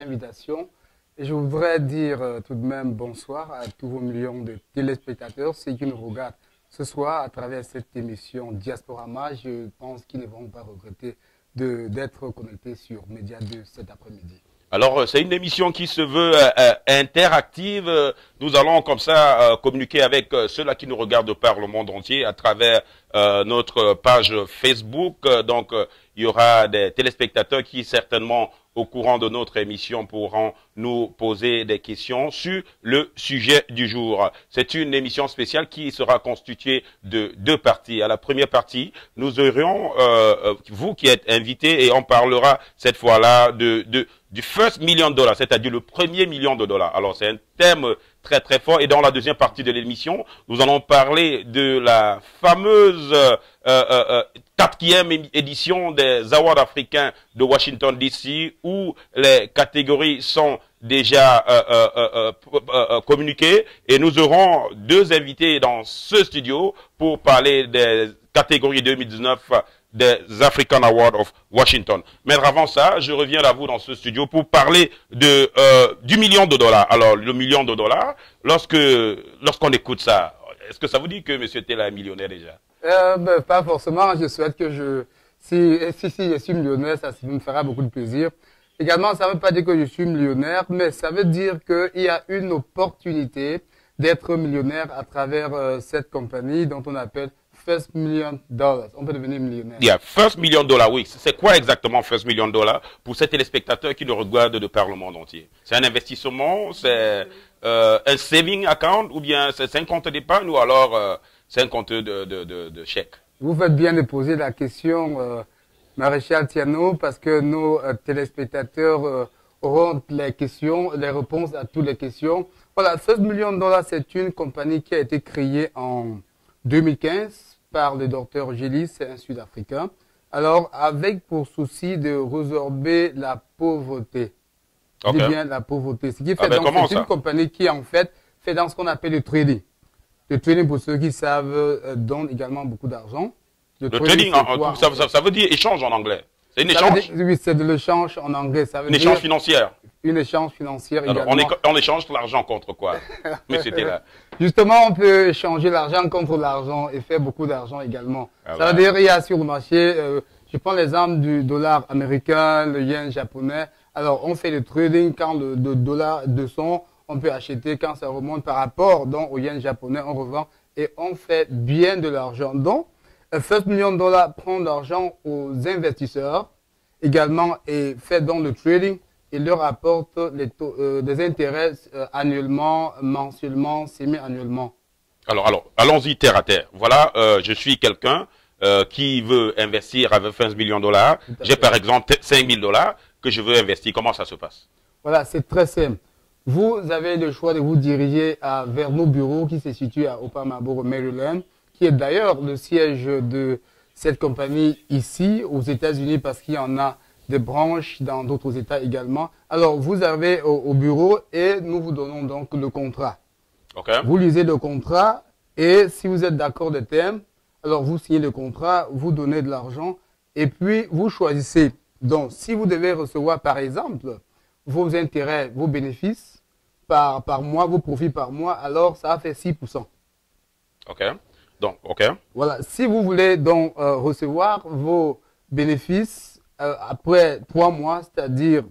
invitation. Et je voudrais dire tout de même bonsoir à tous vos millions de téléspectateurs, ceux qui nous regardent ce soir à travers cette émission Diasporama. Je pense qu'ils ne vont pas regretter d'être connectés sur Média 2 cet après-midi. Alors, c'est une émission qui se veut interactive. Nous allons comme ça communiquer avec ceux-là qui nous regardent par le monde entier à travers notre page Facebook. Donc, il y aura des téléspectateurs qui certainement au courant de notre émission pourront nous poser des questions sur le sujet du jour. C'est une émission spéciale qui sera constituée de deux parties. À la première partie, nous aurons vous qui êtes invités et on parlera cette fois-là du first million dollars, c'est-à-dire le premier million de dollars. Alors c'est un thème très très fort et dans la deuxième partie de l'émission, nous allons parler de la fameuse quatrième édition des Awards africains de Washington DC où les catégories sont déjà communiquées et nous aurons deux invités dans ce studio pour parler des catégories 2019 des African Awards of Washington. Mais avant ça, je reviens à vous dans ce studio pour parler du million de dollars. Alors, le million de dollars, lorsqu'on écoute ça, est-ce que ça vous dit que M. Tella est millionnaire déjà? Pas forcément. Je souhaite que si je suis millionnaire, ça me fera beaucoup de plaisir. Également, ça ne veut pas dire que je suis millionnaire, mais ça veut dire qu'il y a une opportunité d'être millionnaire à travers cette compagnie dont on appelle First Million Dollars. On peut devenir millionnaire. Yeah, First Million Dollars, oui. C'est quoi exactement First Million Dollars pour ces téléspectateurs qui nous regardent de par le monde entier? C'est un investissement, c'est un saving account ou bien c'est un compte d'épargne ou alors c'est un compte de chèque? Vous faites bien de poser la question, Maréchal Tiano, parce que nos téléspectateurs auront les réponses à toutes les questions. Voilà, First Million Dollars, c'est une compagnie qui a été créée en 2015 par le docteur Gélis, c'est un Sud-Africain. Alors, avec pour souci de résorber la pauvreté. Okay. Je dis bien la pauvreté. Ce qui fait donc c'est une compagnie qui en fait dans ce qu'on appelle le trading. Le trading, pour ceux qui savent, donne également beaucoup d'argent. Le trading, ça veut dire échange en anglais. C'est une échange? Oui, c'est de l'échange en anglais. Ça veut une échange financière. Une échange financière également. On échange l'argent contre quoi? Mais c'était là. Justement, on peut échanger l'argent contre l'argent et faire beaucoup d'argent également. Ça veut dire il y a sur le marché, je prends l'exemple du dollar américain, le yen japonais. Alors, on fait le trading quand le dollar descend, on peut acheter quand ça remonte par rapport donc, au yen japonais, on revend et on fait bien de l'argent. Donc, First Million Dollars prend de l'argent aux investisseurs également et fait donc le trading. Il leur apporte des intérêts annuellement, mensuellement, semi-annuellement. Alors, allons-y terre à terre. Voilà, je suis quelqu'un qui veut investir avec 15 millions de dollars. J'ai par exemple 5 000 dollars que je veux investir. Comment ça se passe? Voilà, c'est très simple. Vous avez le choix de vous diriger vers nos bureaux qui se situent à Opamaboro, Maryland, qui est d'ailleurs le siège de cette compagnie ici aux États-Unis parce qu'il y en a des branches dans d'autres États également. Alors, vous avez au bureau et nous vous donnons donc le contrat. Okay. Vous lisez le contrat et si vous êtes d'accord des termes, alors vous signez le contrat, vous donnez de l'argent et puis vous choisissez. Donc, si vous devez recevoir, par exemple, vos intérêts, vos bénéfices par mois, vos profits par mois, alors ça fait 6%. OK. Donc, OK. Voilà. Si vous voulez donc recevoir vos bénéfices après 3 mois, c'est-à-dire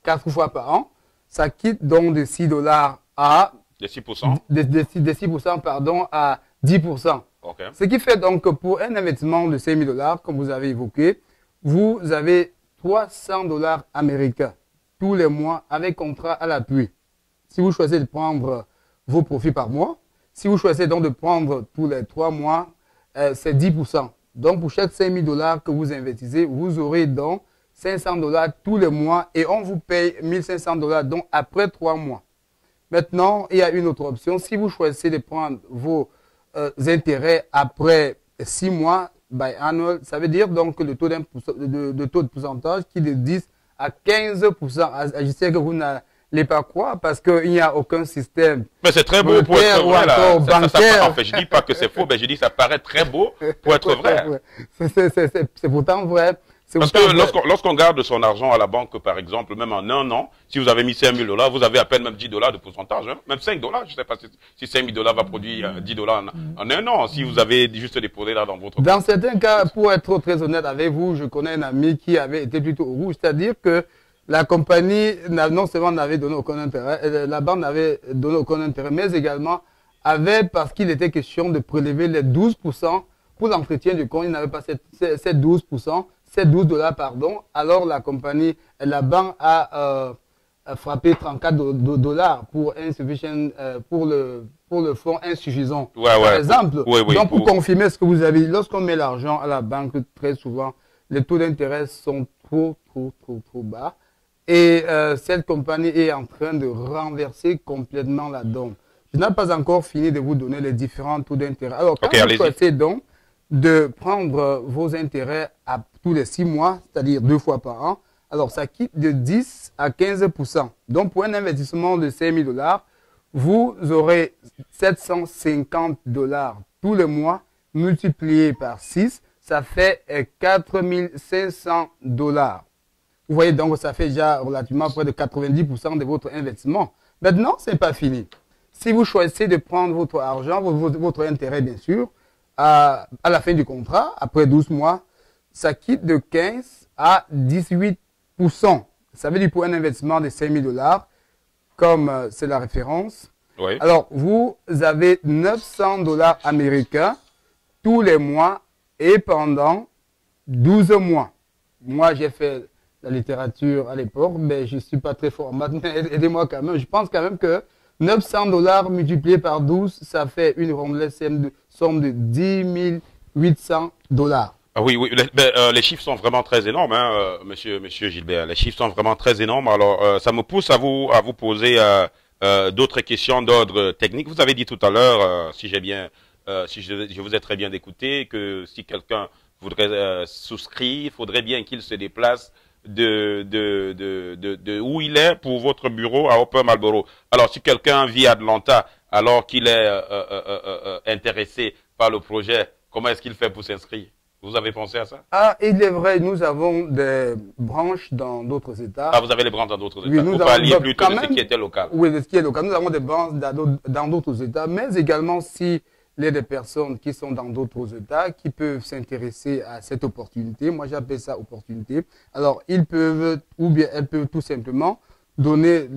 4 fois par an, ça quitte donc de 6 dollars à de 6%. De 6% pardon, à 10%. Okay. Ce qui fait donc que pour un investissement de 5 000 dollars, comme vous avez évoqué, vous avez 300 dollars américains tous les mois avec contrat à l'appui. Si vous choisissez de prendre vos profits par mois, si vous choisissez donc de prendre tous les 3 mois, c'est 10%. Donc, pour chaque 5 000 dollars que vous investissez, vous aurez donc 500 dollars tous les mois et on vous paye 1 500 dollars donc après 3 mois. Maintenant, il y a une autre option. Si vous choisissez de prendre vos intérêts après 6 mois, by annual, ça veut dire donc que le taux de pourcentage qui est de 10 à 15%. Je sais que vous n'allez pas croire parce qu'il n'y a aucun système. Mais c'est très beau pour être vrai. Bancaire. En fait, je dis pas que c'est faux, mais je dis que ça paraît très beau pour être vrai. C'est pourtant vrai. Parce que lorsqu'on garde son argent à la banque, par exemple, même en un an, si vous avez mis 5 000 $, vous avez à peine même 10 $ de pourcentage, hein, même 5 $, je ne sais pas si 5 000 $ va produire 10 $ en un an, si vous avez juste déposé là dans votre compte. Dans certains cas, pour être très honnête avec vous, je connais un ami qui avait été plutôt au rouge, c'est-à-dire que la compagnie non seulement n'avait donné aucun intérêt, la banque n'avait donné aucun intérêt, mais également avait, parce qu'il était question de prélever les 12% pour l'entretien du compte, il n'avait pas ces 12%, ces 12 $, pardon. Alors la compagnie, la banque a frappé 34 $ pour le fonds insuffisant. Par exemple, donc pour confirmer ce que vous avez, lorsqu'on met l'argent à la banque, très souvent, les taux d'intérêt sont trop bas. Et cette compagnie est en train de renverser complètement la donne. Je n'ai pas encore fini de vous donner les différents taux d'intérêt. Alors, quand vous choisissez donc de prendre vos intérêts à tous les 6 mois, c'est-à-dire 2 fois par an, alors ça quitte de 10 à 15%. Donc, pour un investissement de 5 000 $, vous aurez 750 $ tous les mois multiplié par 6, ça fait 4 500 $. Vous voyez, donc ça fait déjà relativement près de 90% de votre investissement. Maintenant, ce n'est pas fini. Si vous choisissez de prendre votre argent, votre intérêt bien sûr, à la fin du contrat, après 12 mois, ça quitte de 15 à 18%. Ça veut dire pour un investissement de 5 000 $, comme c'est la référence. Oui. Alors, vous avez 900 $ américains tous les mois et pendant 12 mois. Moi, j'ai fait la littérature à l'époque, mais je ne suis pas très fort en maths, mais aidez-moi quand même. Je pense quand même que 900 $ multiplié par 12, ça fait une rondelette somme de 10 800 $. Ah oui, les chiffres sont vraiment très énormes, hein, monsieur Gilbert. Les chiffres sont vraiment très énormes. Alors, ça me pousse à vous poser d'autres questions d'ordre technique. Vous avez dit tout à l'heure, si je vous ai très bien écouté, que si quelqu'un voudrait souscrire, il faudrait bien qu'il se déplace de où il est pour votre bureau à Upper Marlboro. Alors, si quelqu'un vit à Atlanta alors qu'il est intéressé par le projet, comment est-ce qu'il fait pour s'inscrire? Vous avez pensé à ça? Ah, il est vrai, nous avons des branches dans d'autres États. Ah, vous avez les branches dans d'autres États. Vous parliez plutôt de ce qui était local. Oui, de ce qui est local. Nous avons des branches dans d'autres États, mais également si il y a des personnes qui sont dans d'autres États qui peuvent s'intéresser à cette opportunité. Moi, j'appelle ça opportunité. Alors, ils peuvent, ou bien elles peuvent tout simplement envoyer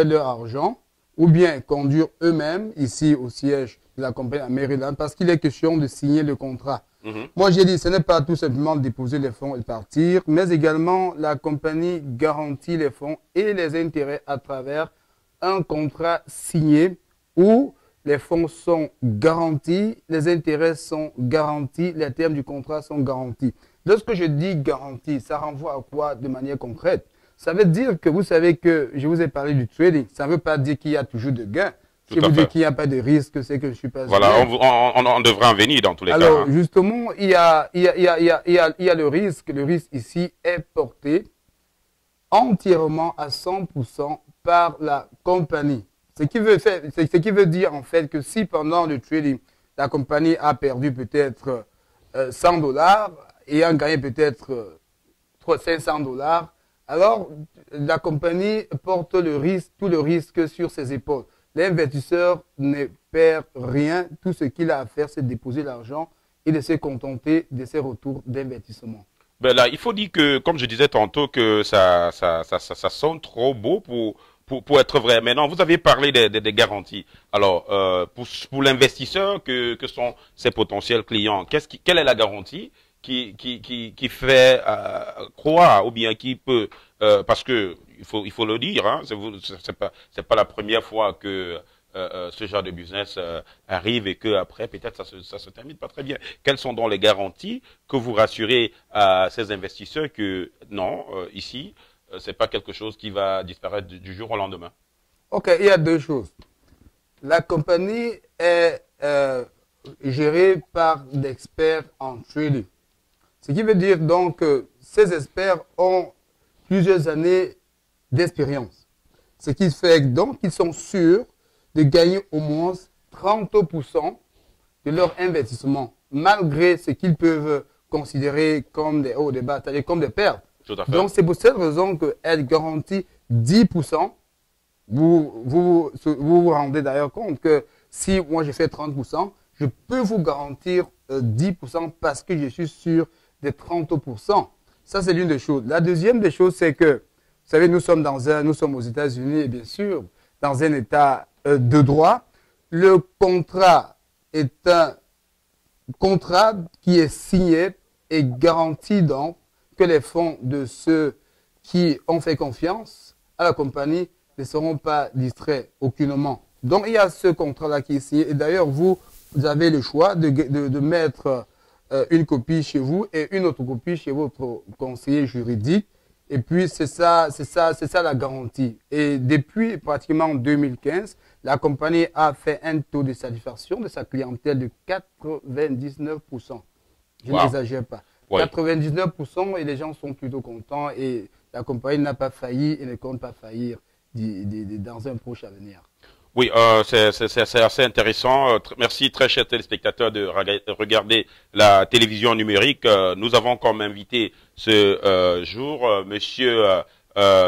leur argent, ou bien conduire eux-mêmes ici au siège de la compagnie à Maryland, parce qu'il est question de signer le contrat. Moi, j'ai dit, ce n'est pas tout simplement déposer les fonds et partir, mais également la compagnie garantit les fonds et les intérêts à travers un contrat signé où les fonds sont garantis, les intérêts sont garantis, les termes du contrat sont garantis. Lorsque je dis garantie, ça renvoie à quoi de manière concrète? Ça veut dire que vous savez que je vous ai parlé du trading. Ça ne veut pas dire qu'il y a toujours de gains. Si vous dites qu'il n'y a pas de risque, c'est que je ne suis pas... Voilà, on devrait en venir dans tous les cas. Alors, justement, il y a le risque. Le risque ici est porté entièrement à 100% par la compagnie. Ce qui veut dire en fait que si pendant le trading, la compagnie a perdu peut-être 100 $ et a gagné peut-être 500 $, alors la compagnie porte le risque, tout le risque sur ses épaules. L'investisseur ne perd rien. Tout ce qu'il a à faire, c'est de déposer l'argent et de se contenter de ses retours d'investissement. Ben là, il faut dire que, comme je disais tantôt, que ça sonne trop beau pour être vrai. Maintenant, vous avez parlé des garanties. Alors, pour l'investisseur que sont ses potentiels clients, quelle est la garantie qui fait croire, ou bien qui peut, parce que il faut le dire, hein, c'est pas la première fois que ce genre de business arrive et que après peut-être ça se termine pas très bien. Quelles sont donc les garanties que vous rassurez à ces investisseurs que non, ici, c'est pas quelque chose qui va disparaître du jour au lendemain? Ok, il y a deux choses. La compagnie est gérée par des experts en trading. Ce qui veut dire donc que ces experts ont plusieurs années d'expérience. Ce qui fait donc qu'ils sont sûrs de gagner au moins 30% de leur investissement, malgré ce qu'ils peuvent considérées comme des hauts, des bas, c'est-à-dire comme des pertes. Tout à fait. Donc, c'est pour cette raison qu'elle garantit 10%. Vous rendez d'ailleurs compte que si moi je fais 30%, je peux vous garantir 10% parce que je suis sûr des 30%. Ça, c'est l'une des choses. La deuxième des choses, c'est que, vous savez, nous sommes aux États-Unis et bien sûr, dans un état de droit. Le contrat est un contrat qui est signé et garantit donc que les fonds de ceux qui ont fait confiance à la compagnie ne seront pas distraits aucunement. Donc, il y a ce contrat-là qui est signé. Et d'ailleurs, vous avez le choix de mettre une copie chez vous et une autre copie chez votre conseiller juridique. Et puis, c'est ça la garantie. Et depuis pratiquement 2015, la compagnie a fait un taux de satisfaction de sa clientèle de 99%. Je n'exagère pas. Ouais. 99% et les gens sont plutôt contents et la compagnie n'a pas failli et ne compte pas faillir dans un proche avenir. Oui, c'est assez intéressant. Merci très chers téléspectateurs de regarder la télévision numérique. Nous avons comme invité ce jour Monsieur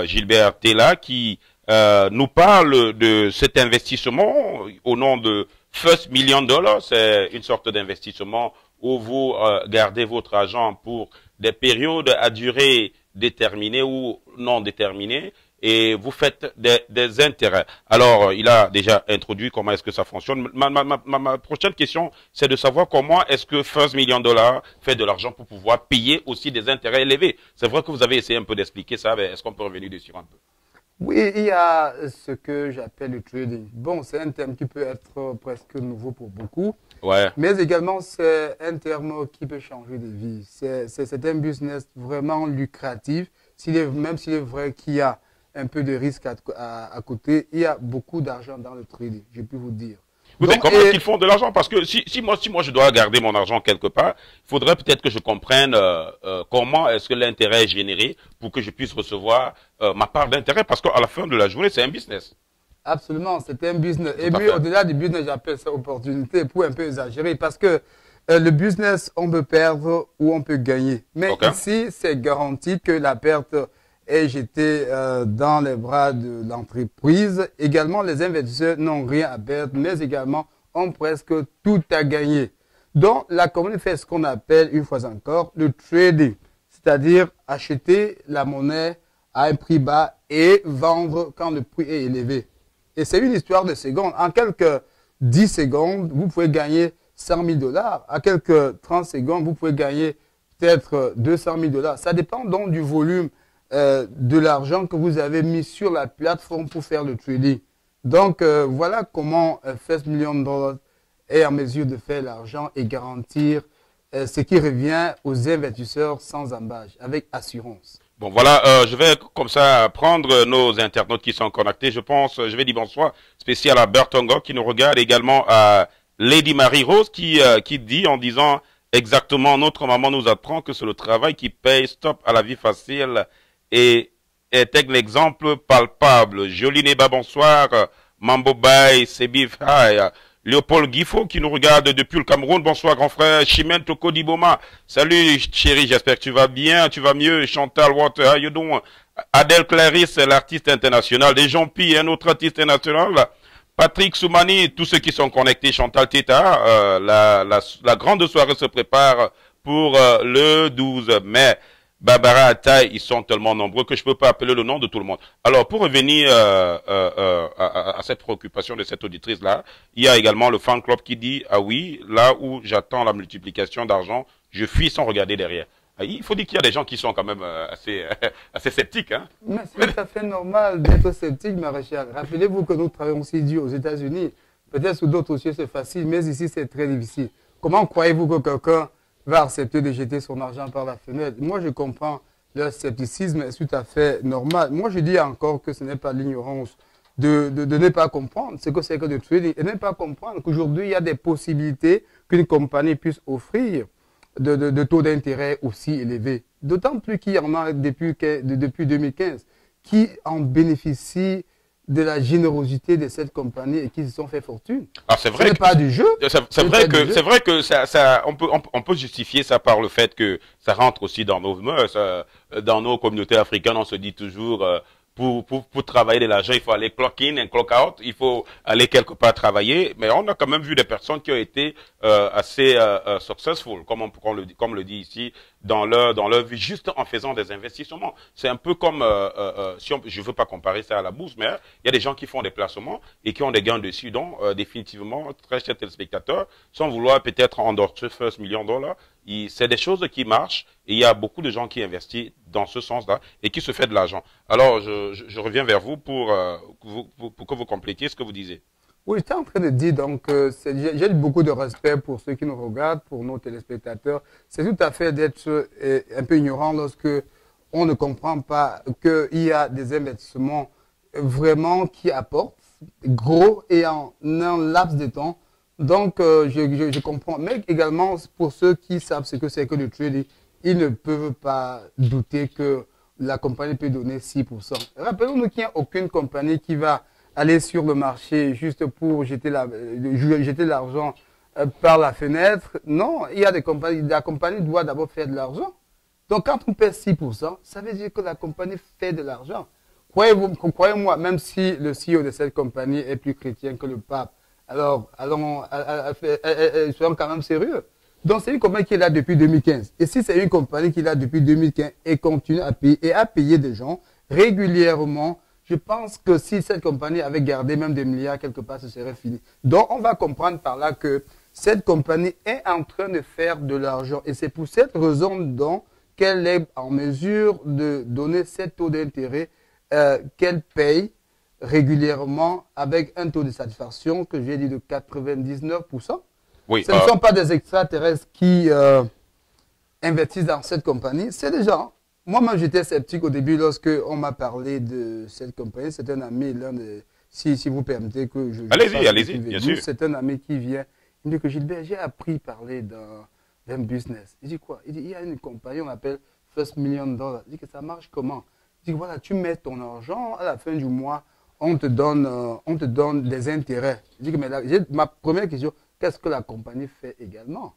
Gilbert Tella qui nous parle de cet investissement au nom de First Million Dollar. C'est une sorte d'investissement où vous gardez votre argent pour des périodes à durée déterminée ou non déterminée et vous faites des intérêts. Alors, il a déjà introduit comment est-ce que ça fonctionne. Ma prochaine question, c'est de savoir comment est-ce que First Million Dollar fait de l'argent pour pouvoir payer aussi des intérêts élevés. C'est vrai que vous avez essayé un peu d'expliquer ça, mais est-ce qu'on peut revenir dessus un peu? Oui, il y a ce que j'appelle le trading. Bon, c'est un terme qui peut être presque nouveau pour beaucoup. Ouais. Mais également, c'est un terme qui peut changer de vie. C'est un business vraiment lucratif. Même s'il est vrai qu'il y a un peu de risque à côté, il y a beaucoup d'argent dans le trading, je peux vous dire. Oui, mais comment est-ce qu'ils font de l'argent? Parce que si moi je dois garder mon argent quelque part, il faudrait peut-être que je comprenne comment est-ce que l'intérêt est généré pour que je puisse recevoir ma part d'intérêt. Parce qu'à la fin de la journée, c'est un business. Absolument, c'est un business. Et puis, au-delà du business, j'appelle ça opportunité pour un peu exagérer. Parce que le business, on peut perdre ou on peut gagner. Mais ici, c'est garanti que la perte est jetée dans les bras de l'entreprise. Également, les investisseurs n'ont rien à perdre, mais également ont presque tout à gagner. Donc, la communauté fait ce qu'on appelle, une fois encore, le trading. C'est-à-dire acheter la monnaie à un prix bas et vendre quand le prix est élevé. Et c'est une histoire de secondes. En quelques 10 secondes, vous pouvez gagner 100 000 $. À quelques 30 secondes, vous pouvez gagner peut-être 200 000 $. Ça dépend donc du volume de l'argent que vous avez mis sur la plateforme pour faire le trading. Donc, voilà comment First Million Dollar est en mesure de faire l'argent et garantir ce qui revient aux investisseurs sans embâche, avec assurance. Bon, voilà, je vais comme ça prendre nos internautes qui sont connectés. Je vais dire bonsoir spécial à Bertongo qui nous regarde, également à Lady Marie-Rose qui dit en disant exactement, notre maman nous apprend que c'est le travail qui paye, stop à la vie facile et est un exemple palpable. Jolie Neba, bonsoir. Mambo Bay, Sebif, hi. Léopold Guifo qui nous regarde depuis le Cameroun. Bonsoir grand frère. Chimène Toko Diboma. Salut chérie, j'espère que tu vas bien, tu vas mieux. Chantal Water, how you doing? Adèle Clarisse, l'artiste international. Des Jean-Pi, un autre artiste international. Patrick Soumani, tous ceux qui sont connectés. Chantal Teta, la grande soirée se prépare pour le 12 mai. Barbara Attai, ils sont tellement nombreux que je peux pas appeler le nom de tout le monde. Alors, pour revenir à cette préoccupation de cette auditrice-là, il y a également le fan club qui dit, ah oui, là où j'attends la multiplication d'argent, je fuis sans regarder derrière. Il faut dire qu'il y a des gens qui sont quand même assez sceptiques. Hein? Mais c'est tout à fait normal d'être sceptique, Maréchal. Rappelez-vous que nous travaillons aussi dur aux États-Unis. Peut-être sous d'autres cieux c'est facile, mais ici c'est très difficile. Comment croyez-vous que quelqu'un va accepter de jeter son argent par la fenêtre? Moi, je comprends leur scepticisme, est tout à fait normal. Moi, je dis encore que ce n'est pas l'ignorance de ne pas comprendre ce que c'est que de trading et ne pas comprendre qu'aujourd'hui, il y a des possibilités qu'une compagnie puisse offrir de taux d'intérêt aussi élevés. D'autant plus qu'il y en a depuis 2015 qui en bénéficient de la générosité de cette compagnie et qui se sont fait fortune. Ah, c'est vrai. Ce n'est pas du jeu. C'est vrai que on peut justifier ça par le fait que ça rentre aussi dans nos mœurs, dans nos communautés africaines. On se dit toujours, pour travailler de l'argent, il faut aller clock in et clock out. Il faut aller quelque part travailler. Mais on a quand même vu des personnes qui ont été assez successful, comme le dit ici, dans leur vie, juste en faisant des investissements. C'est un peu comme, je veux pas comparer ça à la bourse, mais il y a des gens qui font des placements et qui ont des gains dessus. Donc, définitivement, très chers téléspectateurs, sans vouloir peut-être endorser first $1 million, c'est des choses qui marchent et il y a beaucoup de gens qui investissent dans ce sens-là et qui se font de l'argent. Alors, je reviens vers vous pour que vous complétiez ce que vous disiez. Oui, j'étais en train de dire, donc, j'ai beaucoup de respect pour ceux qui nous regardent, pour nos téléspectateurs. C'est tout à fait d'être un peu ignorant lorsque on ne comprend pas qu'il y a des investissements vraiment qui apportent gros et en un laps de temps. Donc, je comprends. Mais également, pour ceux qui savent ce que c'est que le trading, ils ne peuvent pas douter que la compagnie peut donner 6%. Rappelons-nous qu'il n'y a aucune compagnie qui va aller sur le marché juste pour jeter l'argent par la fenêtre. Non, il y a des compagnies, la compagnie doit d'abord faire de l'argent. Donc, quand on paie 6%, ça veut dire que la compagnie fait de l'argent. Croyez-moi, même si le CEO de cette compagnie est plus chrétien que le pape, alors, soyons quand même sérieux. Donc, c'est une compagnie qui est là depuis 2015. Et si c'est une compagnie qui est là depuis 2015 et continue à payer et à payer des gens régulièrement, je pense que si cette compagnie avait gardé même des milliards quelque part, ce serait fini. Donc, on va comprendre par là que cette compagnie est en train de faire de l'argent. Et c'est pour cette raison donc qu'elle est en mesure de donner cet taux d'intérêt qu'elle paye régulièrement avec un taux de satisfaction que j'ai dit de 99%. Oui, ce ne sont pas des extraterrestres qui investissent dans cette compagnie, c'est des gens. Moi-même, j'étais sceptique au début lorsque on m'a parlé de cette compagnie. C'est un ami, si vous permettez que je... Allez-y, bien sûr. C'est un ami qui vient. Il me dit que Gilbert, j'ai appris à parler d'un business. Il dit quoi? Il dit, il y a une compagnie, on appelle First $1 million. Il dit que ça marche comment? Il dit, voilà, tu mets ton argent, à la fin du mois, on te donne des intérêts. Je dis que, mais ma première question, qu'est-ce que la compagnie fait également?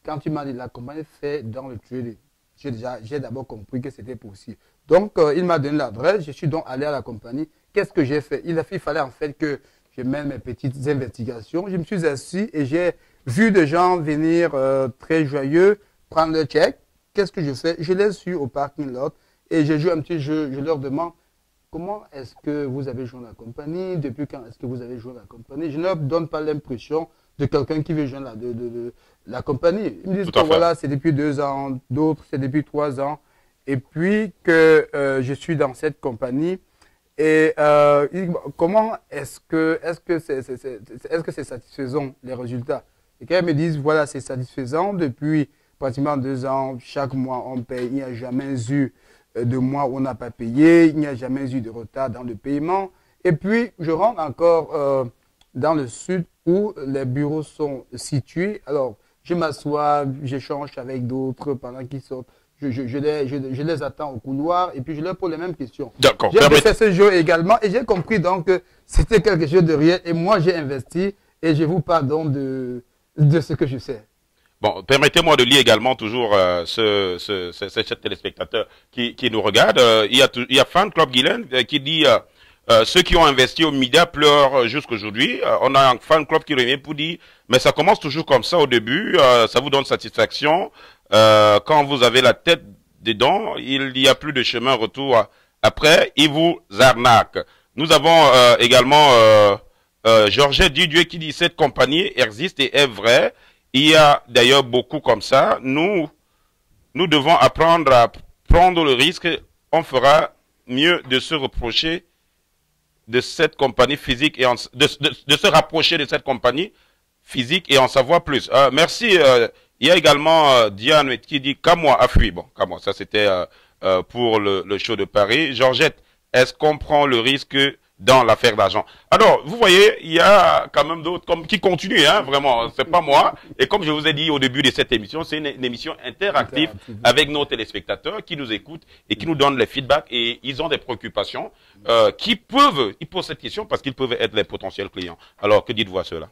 Quand tu m'as dit la compagnie fait dans le trading, j'ai d'abord compris que c'était possible. Donc, il m'a donné l'adresse, je suis donc allé à la compagnie. Qu'est-ce que j'ai fait? Il fallait en fait que je mène mes petites investigations. Je me suis assis et j'ai vu des gens venir très joyeux, prendre le chèque. Qu'est-ce que je fais? Je les suis au parking lot et je joue un petit jeu. Je leur demande, comment est-ce que vous avez joint la compagnie? Depuis quand est-ce que vous avez joint la compagnie? Je ne leur donne pas l'impression de quelqu'un qui veut joindre la compagnie. Ils me disent que voilà, c'est depuis 2 ans, d'autres c'est depuis 3 ans. Et puis que je suis dans cette compagnie. Et comment est-ce que c'est satisfaisant les résultats? Et quand ils me disent voilà, c'est satisfaisant depuis pratiquement 2 ans, chaque mois on paye, il n'y a jamais eu de mois où on n'a pas payé, il n'y a jamais eu de retard dans le paiement. Et puis, je rentre encore dans le sud où les bureaux sont situés. Alors, je m'assois, j'échange avec d'autres pendant qu'ils sortent. Je les attends au couloir et puis je leur pose les mêmes questions. D'accord. J'ai fait ce jeu également et j'ai compris donc que c'était quelque chose de réel et moi j'ai investi et je vous parle donc de ce que je sais. Bon, permettez-moi de lire également toujours ce téléspectateur qui nous regarde. Il y a Fan Club Guylaine qui dit ceux qui ont investi au Mida pleurent jusqu'aujourd'hui. On a un Fan Club qui revient pour dire mais ça commence toujours comme ça au début, ça vous donne satisfaction. Quand vous avez la tête dedans, il n'y a plus de chemin retour. Après, ils vous arnaquent. Nous avons également Georges Didier qui dit cette compagnie existe et est vraie. Il y a d'ailleurs beaucoup comme ça. Nous devons apprendre à prendre le risque. On fera mieux de se reprocher de cette compagnie physique et de se rapprocher de cette compagnie physique et en savoir plus. Merci. Il y a également Diane qui dit Kamoa a fui. Bon, ça c'était pour le show de Paris. Georgette, est-ce qu'on prend le risque dans l'affaire d'argent. Alors, vous voyez, il y a quand même d'autres qui continuent, hein, vraiment, c'est pas moi. Et comme je vous ai dit au début de cette émission, c'est une émission interactive avec nos téléspectateurs qui nous écoutent et qui nous donnent les feedbacks et ils ont des préoccupations ils posent cette question parce qu'ils peuvent être les potentiels clients. Alors, que dites-vous à cela?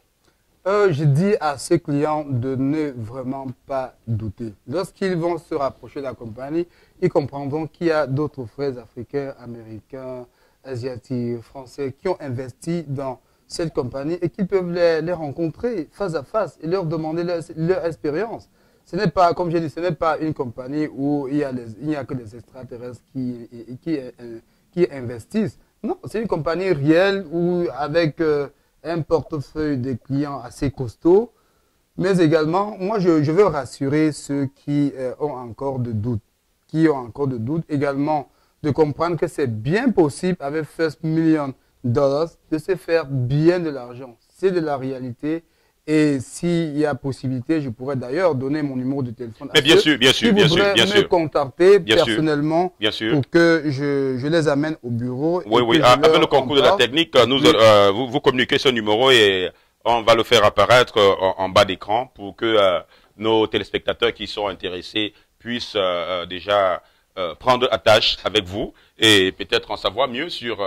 Je dis à ces clients de ne vraiment pas douter. Lorsqu'ils vont se rapprocher de la compagnie, ils comprendront qu'il y a d'autres frères africains, américains, asiatiques, français qui ont investi dans cette compagnie et qu'ils peuvent les rencontrer face à face et leur demander leur expérience. Ce n'est pas, comme j'ai dit, ce n'est pas une compagnie où il n'y a que des extraterrestres qui investissent. Non, c'est une compagnie réelle où avec un portefeuille de clients assez costaud, mais également, moi, je veux rassurer ceux qui ont encore de doutes, également de comprendre que c'est bien possible avec First Million Dollars de se faire bien de l'argent. C'est de la réalité. Et s'il y a possibilité, je pourrais d'ailleurs donner mon numéro de téléphone à bien ceux sûr, bien sûr, qui bien voudraient sûr, me contacter bien personnellement sûr. pour que je les amène au bureau. Oui, oui, avec le concours de la technique, vous communiquez ce numéro et on va le faire apparaître en bas d'écran pour que nos téléspectateurs qui sont intéressés puissent déjà prendre attache avec vous et peut-être en savoir mieux sur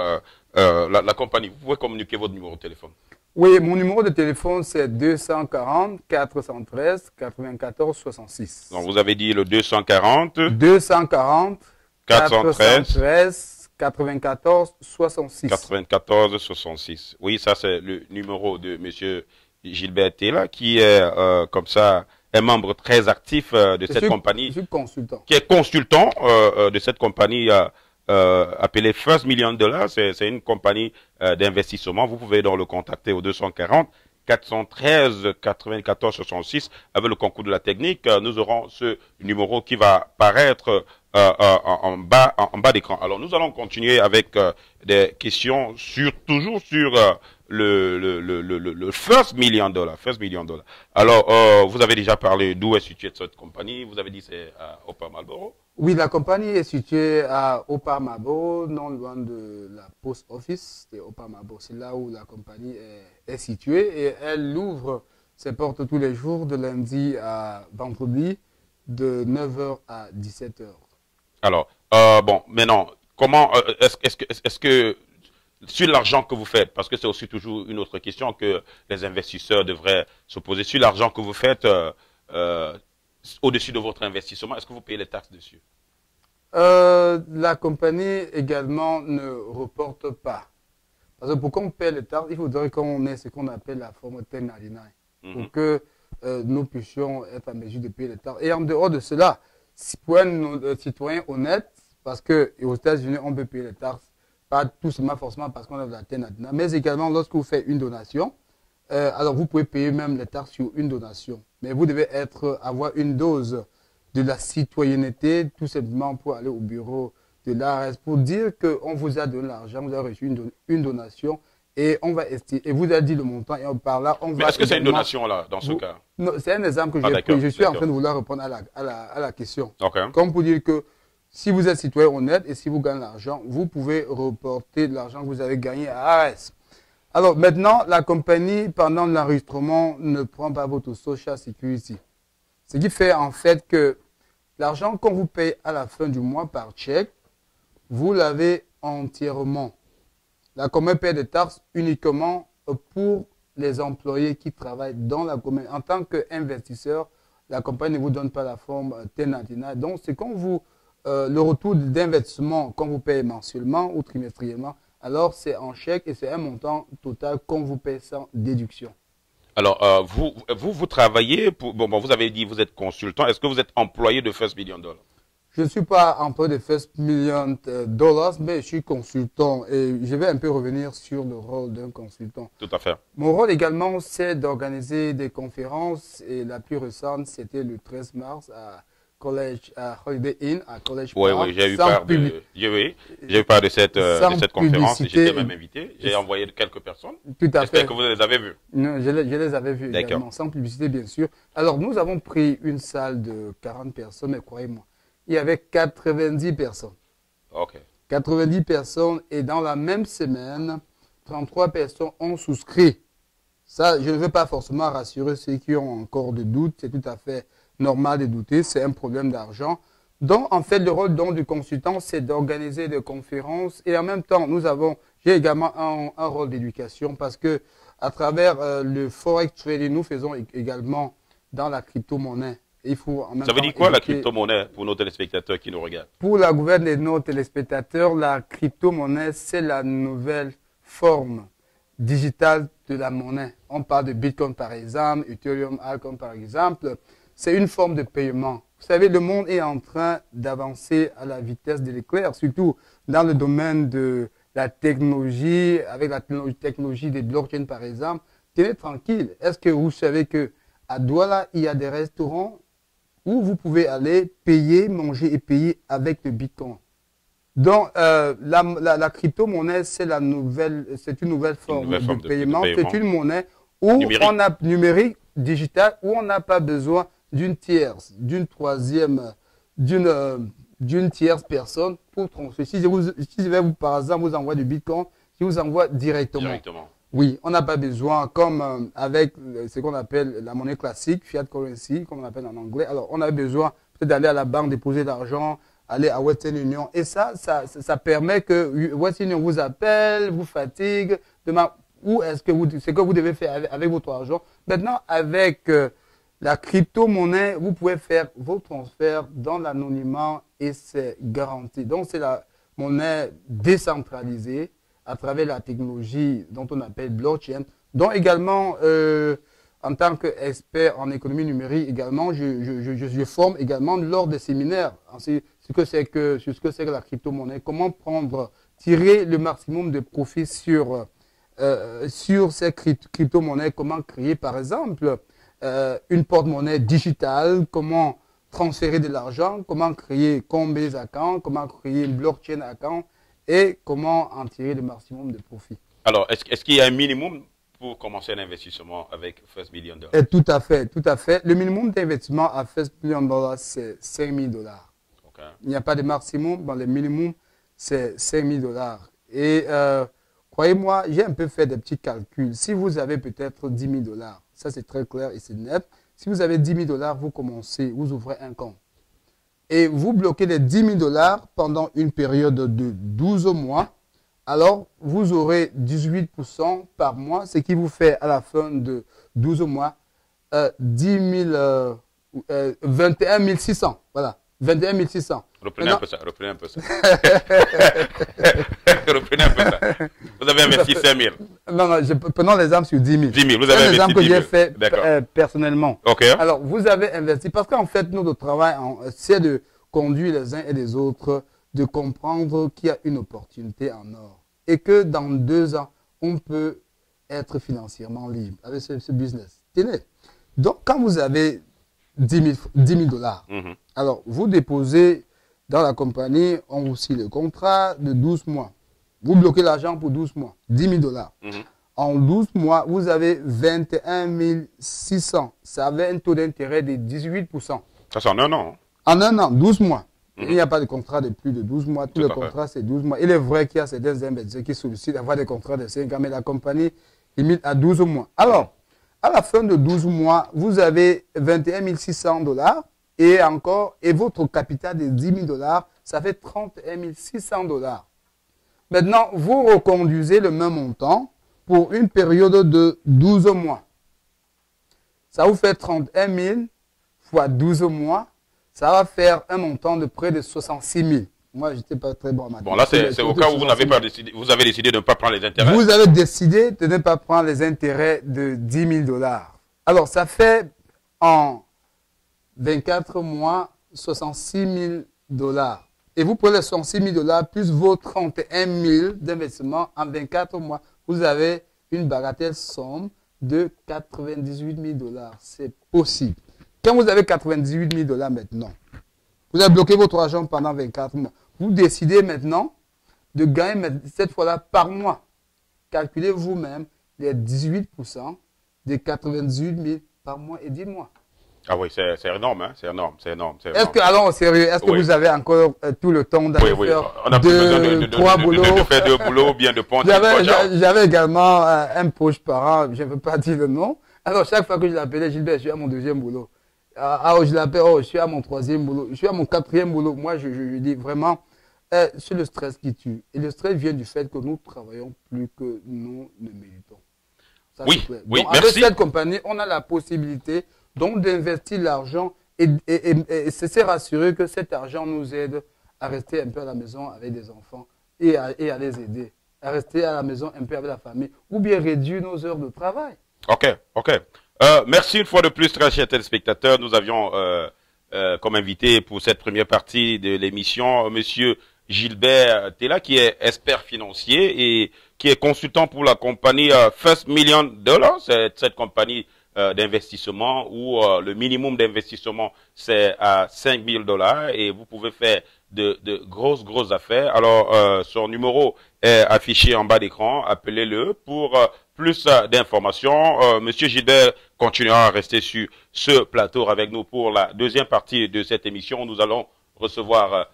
la compagnie. Vous pouvez communiquer votre numéro de téléphone. Oui, mon numéro de téléphone, c'est 240 413 94 66. Donc, vous avez dit le 240 413 94 66. 94 66. Oui, ça, c'est le numéro de monsieur Gilbert Tella, qui est comme ça un membre très actif de cette compagnie. Je suis consultant. Qui est consultant de cette compagnie appelée First Million Dollars. C'est une compagnie d'investissement. Vous pouvez donc le contacter au 240 413 94 66 avec le concours de la technique. Nous aurons ce numéro qui va paraître en bas d'écran. Alors, nous allons continuer avec des questions toujours sur le First Million Dollars. First Million Dollars. Alors, vous avez déjà parlé d'où est située cette compagnie. Vous avez dit c'est à Upper Marlboro. Oui, la compagnie est située à Upper Marlboro, non loin de la post office de Upper Marlboro. C'est là où la compagnie est située et elle ouvre ses portes tous les jours de lundi à vendredi de 9 h à 17 h. Alors, bon, maintenant, comment est-ce que sur l'argent que vous faites, parce que c'est aussi toujours une autre question que les investisseurs devraient se poser, sur l'argent que vous faites au-dessus de votre investissement, est-ce que vous payez les taxes dessus? La compagnie également ne reporte pas. Parce que pour qu'on paie les taxes, il faudrait qu'on ait ce qu'on appelle la forme 1099 pour que nous puissions être en mesure de payer les taxes. Et en dehors de cela, pour un citoyen honnête, parce qu'aux États-Unis, on peut payer les taxes, pas tout seulement forcément parce qu'on a de la 1099, mais également lorsque vous faites une donation, alors vous pouvez payer même les taxes sur une donation. Mais vous devez avoir une dose de la citoyenneté, tout simplement pour aller au bureau de l'ARS, pour dire qu'on vous a donné l'argent, vous avez reçu une donation, et on va estimer, et vous a dit le montant, et par là, on va... Mais est-ce que c'est une donation là, dans ce cas? Non, c'est un exemple que j'ai pris. Je suis en train de vouloir répondre à la question. Comme pour dire que si vous êtes citoyen honnête et si vous gagnez l'argent, vous pouvez reporter de l'argent que vous avez gagné à ARS. Alors maintenant, la compagnie, pendant l'enregistrement, ne prend pas votre Social Security. Ce qui fait en fait que l'argent qu'on vous paye à la fin du mois par chèque, vous l'avez entièrement. La compagnie paie des taxes uniquement pour les employés qui travaillent dans la compagnie. En tant qu'investisseur, la compagnie ne vous donne pas la forme 1099. Donc, c'est quand le retour d'investissement qu'on vous paye mensuellement ou trimestriellement, alors c'est en chèque et c'est un montant total qu'on vous paye sans déduction. Alors, vous travaillez pour... Bon, vous avez dit que vous êtes consultant. Est-ce que vous êtes employé de First Million Dollars? Je ne suis pas employé de First Million Dollars, mais je suis consultant et je vais un peu revenir sur le rôle d'un consultant. Tout à fait. Mon rôle également, c'est d'organiser des conférences et la plus récente, c'était le 13 mars à Holiday Inn, à College Park. Oui, j'ai eu part de cette conférence. J'étais même invité. J'ai envoyé quelques personnes. Tout à fait. J'espère que vous les avez vues. Non, je les avais vues également, sans publicité bien sûr. Alors, nous avons pris une salle de 40 personnes, mais croyez-moi, il y avait 90 personnes. OK. 90 personnes et dans la même semaine, 33 personnes ont souscrit. Ça, je ne veux pas forcément rassurer ceux qui ont encore des doutes. C'est tout à fait normal de douter. C'est un problème d'argent. Donc, en fait, le rôle donc, du consultant, c'est d'organiser des conférences. Et en même temps, j'ai également un rôle d'éducation parce que à travers le Forex Trading, nous faisons également dans la crypto-monnaie. Il faut en même Ça veut temps dire quoi la éduquer. crypto-monnaie pour nos téléspectateurs qui nous regardent? Pour la gouverne de nos téléspectateurs, la crypto-monnaie, c'est la nouvelle forme digitale de la monnaie. On parle de Bitcoin par exemple, Ethereum, Altcoin par exemple. C'est une forme de paiement. Vous savez, le monde est en train d'avancer à la vitesse de l'éclair, surtout dans le domaine de la technologie, avec la technologie des blockchains par exemple. Tenez tranquille. Est-ce que vous savez que à Douala, il y a des restaurants où vous pouvez aller payer, manger et payer avec le Bitcoin. Donc, la crypto-monnaie, c'est une nouvelle forme de paiement. C'est une monnaie où numérique. on a numérique, digital, où on n'a pas besoin d'une tierce, d'une troisième, d'une tierce personne pour transférer. Si je vais par exemple vous envoyer du Bitcoin, je vous envoie directement. Oui, on n'a pas besoin, comme avec ce qu'on appelle la monnaie classique, fiat currency, comme on appelle en anglais. Alors, on a besoin peut-être d'aller à la banque déposer l'argent, aller à Western Union. Et ça permet que Western Union vous appelle, vous fatigue, demande où est-ce que ce que vous devez faire avec votre argent. Maintenant, avec la crypto-monnaie, vous pouvez faire vos transferts dans l'anonymat et c'est garanti. Donc, c'est la monnaie décentralisée à travers la technologie dont on appelle blockchain, dont également, en tant qu'expert en économie numérique, également, je forme également lors des séminaires ce que c'est que la crypto-monnaie, comment tirer le maximum de profit sur ces crypto-monnaies, comment créer par exemple une porte-monnaie digitale, comment transférer de l'argent, comment créer Coinbase account, comment créer une blockchain account, et comment en tirer le maximum de profit. Alors, est-ce qu'il y a un minimum pour commencer un investissement avec First Million Dollar? Tout à fait, tout à fait. Le minimum d'investissement à First Million Dollar, c'est 5 000 $. Okay. Il n'y a pas de maximum, le minimum, c'est 5 000 $. Et croyez-moi, j'ai un peu fait des petits calculs. Si vous avez peut-être 10 000 $, ça c'est très clair et c'est net. Si vous avez 10 000 $, vous commencez, vous ouvrez un compte. Et vous bloquez les 10 000 $ pendant une période de 12 mois, alors vous aurez 18% par mois, ce qui vous fait à la fin de 12 mois 21 600. Voilà, 21 600. Reprenez un peu ça, reprenez un peu ça. Reprenez un peu ça. Vous avez investi 5 000. Non, prenons l'exemple sur 10 000. 10 000, vous avez investi 10 000. C'est un exemple que j'ai fait personnellement. Okay. Alors, vous avez investi, parce qu'en fait, notre travail, c'est de conduire les uns et les autres, de comprendre qu'il y a une opportunité en or. Et que dans 2 ans, on peut être financièrement libre avec ce business. Tenez. Donc, quand vous avez 10 000 $, alors vous déposez dans la compagnie, on vous signe le contrat de 12 mois. Vous bloquez l'argent pour 12 mois, 10 000 $. En 12 mois, vous avez 21 600. Ça avait un taux d'intérêt de 18%. Ça, c'est en un an. En un an, 12 mois. Il n'y a pas de contrat de plus de 12 mois. Tous les contrats, c'est 12 mois. Il est vrai qu'il y a certains investisseurs qui sollicitent d'avoir des contrats de 5 ans, mais la compagnie limite à 12 mois. Alors, à la fin de 12 mois, vous avez 21 600 $ et votre capital de 10 000 $, ça fait 31 600 $. Maintenant, vous reconduisez le même montant pour une période de 12 mois. Ça vous fait 31 000 fois 12 mois. Ça va faire un montant de près de 66 000. Moi, je n'étais pas très bon en mathématiques. Bon, là, c'est au cas où vous avez décidé de ne pas prendre les intérêts. Vous avez décidé de ne pas prendre les intérêts de 10 000 $. Alors, ça fait en 24 mois 66 000 $. Et vous prenez les 66 000 $ plus vos 31 000 d'investissement en 24 mois. Vous avez une bagatelle somme de 98 000 $. C'est possible. Quand vous avez 98 000 $ maintenant, vous avez bloqué votre argent pendant 24 mois. Vous décidez maintenant de gagner cette fois-là par mois. Calculez vous-même les 18% de 98 000 par mois et dites-moi. Ah oui, c'est énorme, hein? C'est énorme, c'est énorme, c'est Est-ce énorme. que, alors, sérieux, est-ce que Oui. vous avez encore tout le temps d'aller Oui. faire On a plus besoin trois boulots? de faire deux boulots, bien de pondre. J'avais également un proche parent, je ne veux pas dire le nom. Alors, chaque fois que je l'appelais, Gilbert, je suis à mon deuxième boulot. Alors, je l'appelle, oh, je suis à mon troisième boulot. Je suis à mon quatrième boulot. Moi, je dis vraiment, c'est le stress qui tue. Et le stress vient du fait que nous travaillons plus que nous ne méritons. Ça, Oui, oui, donc, merci. avec cette compagnie, on a la possibilité donc d'investir l'argent et se rassurer que cet argent nous aide à rester un peu à la maison avec des enfants et à les aider, à rester à la maison un peu avec la famille ou bien réduire nos heures de travail. Ok. Merci une fois de plus, très chers téléspectateurs. Nous avions comme invité pour cette première partie de l'émission Monsieur Gilbert Tella, qui est expert financier et qui est consultant pour la compagnie First Million Dollars. C'est cette compagnie d'investissement où le minimum d'investissement c'est à $5,000 et vous pouvez faire de grosses affaires. Alors son numéro est affiché en bas d'écran, appelez-le pour plus d'informations. Monsieur Gilbert continuera à rester sur ce plateau avec nous pour la deuxième partie de cette émission. Nous allons recevoir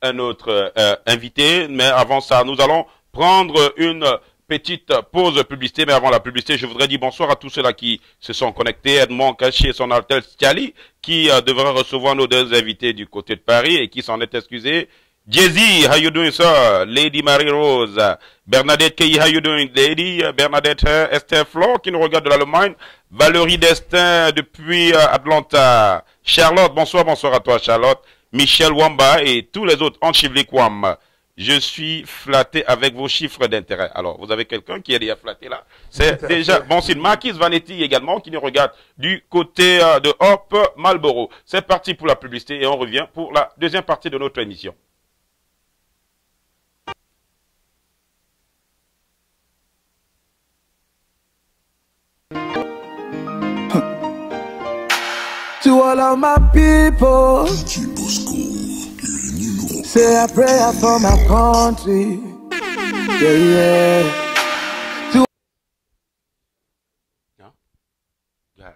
un autre invité, mais avant ça, nous allons prendre une petite pause publicité, mais avant la publicité, je voudrais dire bonsoir à tous ceux-là qui se sont connectés. Edmond Caché, son Altel Stiali, qui devrait recevoir nos deux invités du côté de Paris et qui s'en est excusé. Jay-Z, how you doing, sir? Lady Marie-Rose, Bernadette Key, how you doing, lady? Bernadette Esther Flo, qui nous regarde de l'Allemagne. Valérie Destin, depuis Atlanta. Charlotte, bonsoir à toi, Charlotte. Michel Wamba et tous les autres en Chivliquam. Je suis flatté avec vos chiffres d'intérêt. Alors, vous avez quelqu'un qui est déjà flatté là. C'est déjà bon signe. Marquis Vanetti également qui nous regarde du côté de Hop Marlboro. C'est parti pour la publicité et on revient pour la deuxième partie de notre émission. To all of my people, say a prayer for my country. Yeah.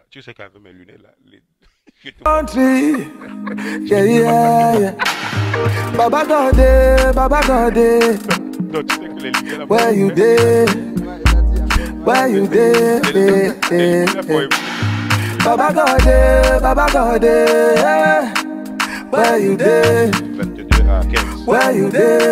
Tu sais qu'avec mes lunettes là, Country. Yeah. Baba God, where you there? Where you there? Baba God, where you there? Where you there?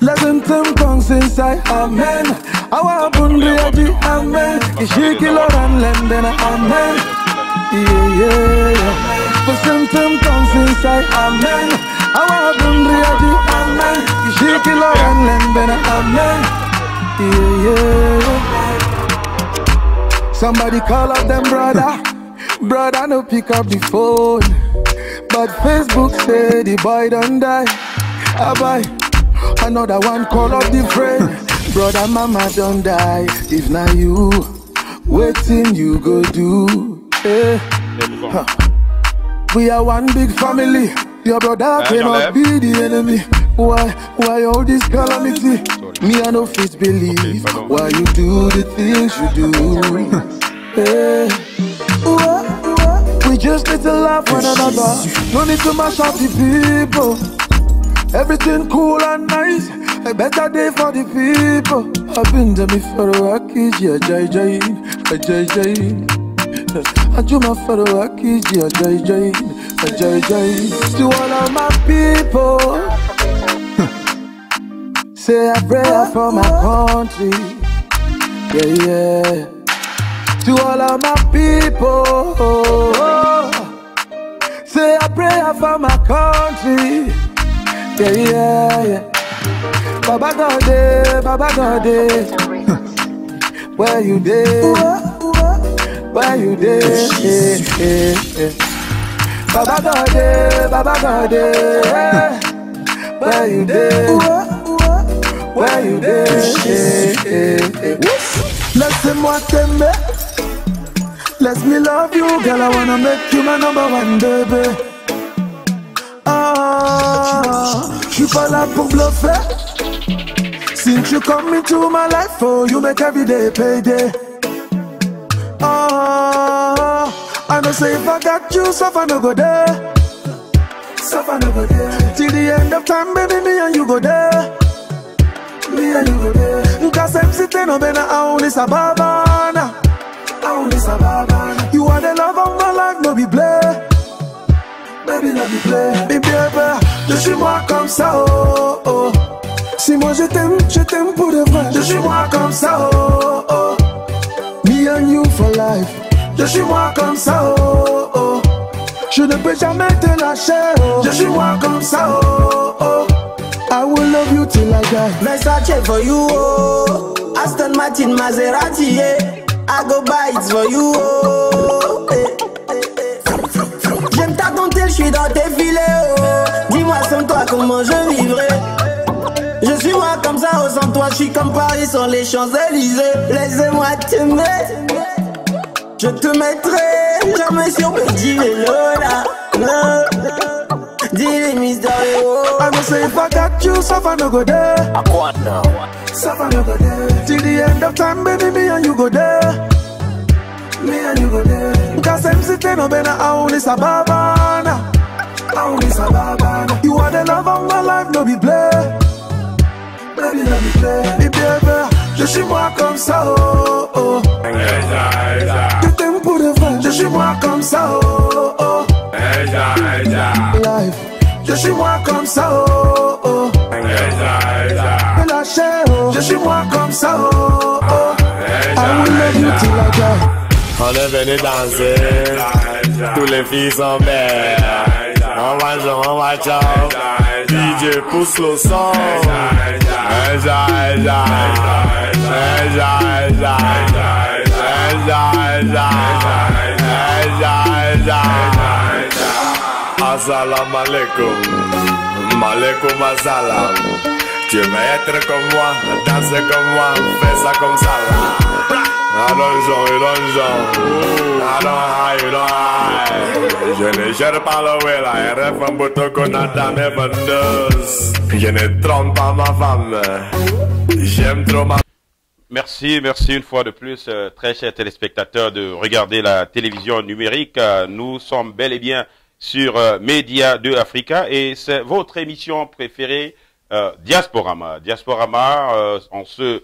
Listen to tongues inside, amen. Awa bunriaji, amen. Ishiki loran lenden, amen. Yeah. Listen to tongues inside, amen. Awa bunriaji, amen. Ishiki loran lenden, amen. Yeah. Somebody call up them brother no pick up the phone. But Facebook say the boy don't die. I buy another one call up the friend. Brother mama don't die. If not you, waiting you go do. We are one big family. Your brother cannot be the enemy. Why all this calamity? Me I no fit believe why you do the things you do. We just need to love one another. No need to mash up the people. Everything cool and nice. A better day for the people. I've been to me for a wacky, jai. Ajuma for a wacky, jai. To all of my people. Say a prayer for my country. Yeah. To all of my people. Say a prayer for my country. Yeah. Baba God, where you there? Where you there? Baba God, where you there? Where you there? Laisse-moi t'aimer. Let me love you, girl. I wanna make you my number one baby. J'suis pas là pour bluffer. Since you come into my life, oh, you make every day payday. I know say if I got you, suffer no go there. Suffer no go there. Till the end of time, baby, me and you go there. Me and you go there. Cause I'm sitting on bena, I only sababana. I only sababana. You are the love of my life, no be play. Baby, no be play. Baby, je suis moi comme ça, oh, oh. Si moi je t'aime pour de vrai. Je suis moi comme ça, oh, oh. Me and you for life. Je suis moi comme ça, oh, oh. Je ne peux jamais te lâcher, oh. Je suis moi comme ça, oh, oh. I will love you till I die. Versace for you, oh. Aston Martin, Maserati, yeah. I go buy it for you, oh. J'aime ta dentelle, je suis dans tes filets, oh. Dis-moi sans toi comment je vivrai. Je suis moi comme ça, oh, sans toi je suis comme Paris sur les Champs-Élysées. Laisse-moi t'aimer. Je te mettrai jamais sur petit vélo là. Dis-les mystérieux. I know say if I got you, suffer no go there. Suffer no go there. Till the end of time, baby, me and you go there. Me and you go there. Cause I'm sitting on bena, I only sababana. I only sababana. You are the love of my life, no be play. Baby, no be play. Baby, je suis moi comme ça, oh, oh. Je t'aime pour de vrai. Je suis moi comme ça, oh, oh. Life. Je suis moi comme ça, oh, oh. Lâché, oh. Je suis moi comme ça, oh, oh. I will love you till I die. On est venu danser, tous les filles sont belles. On va jouer, on va ciao. DJ pousse le son. Assalamu alaikum, malaikum assalam. Tu veux être comme moi, danser comme moi, fais ça comme ça là. I don't hide. Je ne gère pas le way là, RF en bouton qu'on a dans mes vendeuses. Je ne trompe pas ma femme, j'aime trop ma... Merci une fois de plus, très chers téléspectateurs, de regarder la télévision numérique. Nous sommes bel et bien sur Média 2 Africa et c'est votre émission préférée, Diasporama. Diasporama, en ce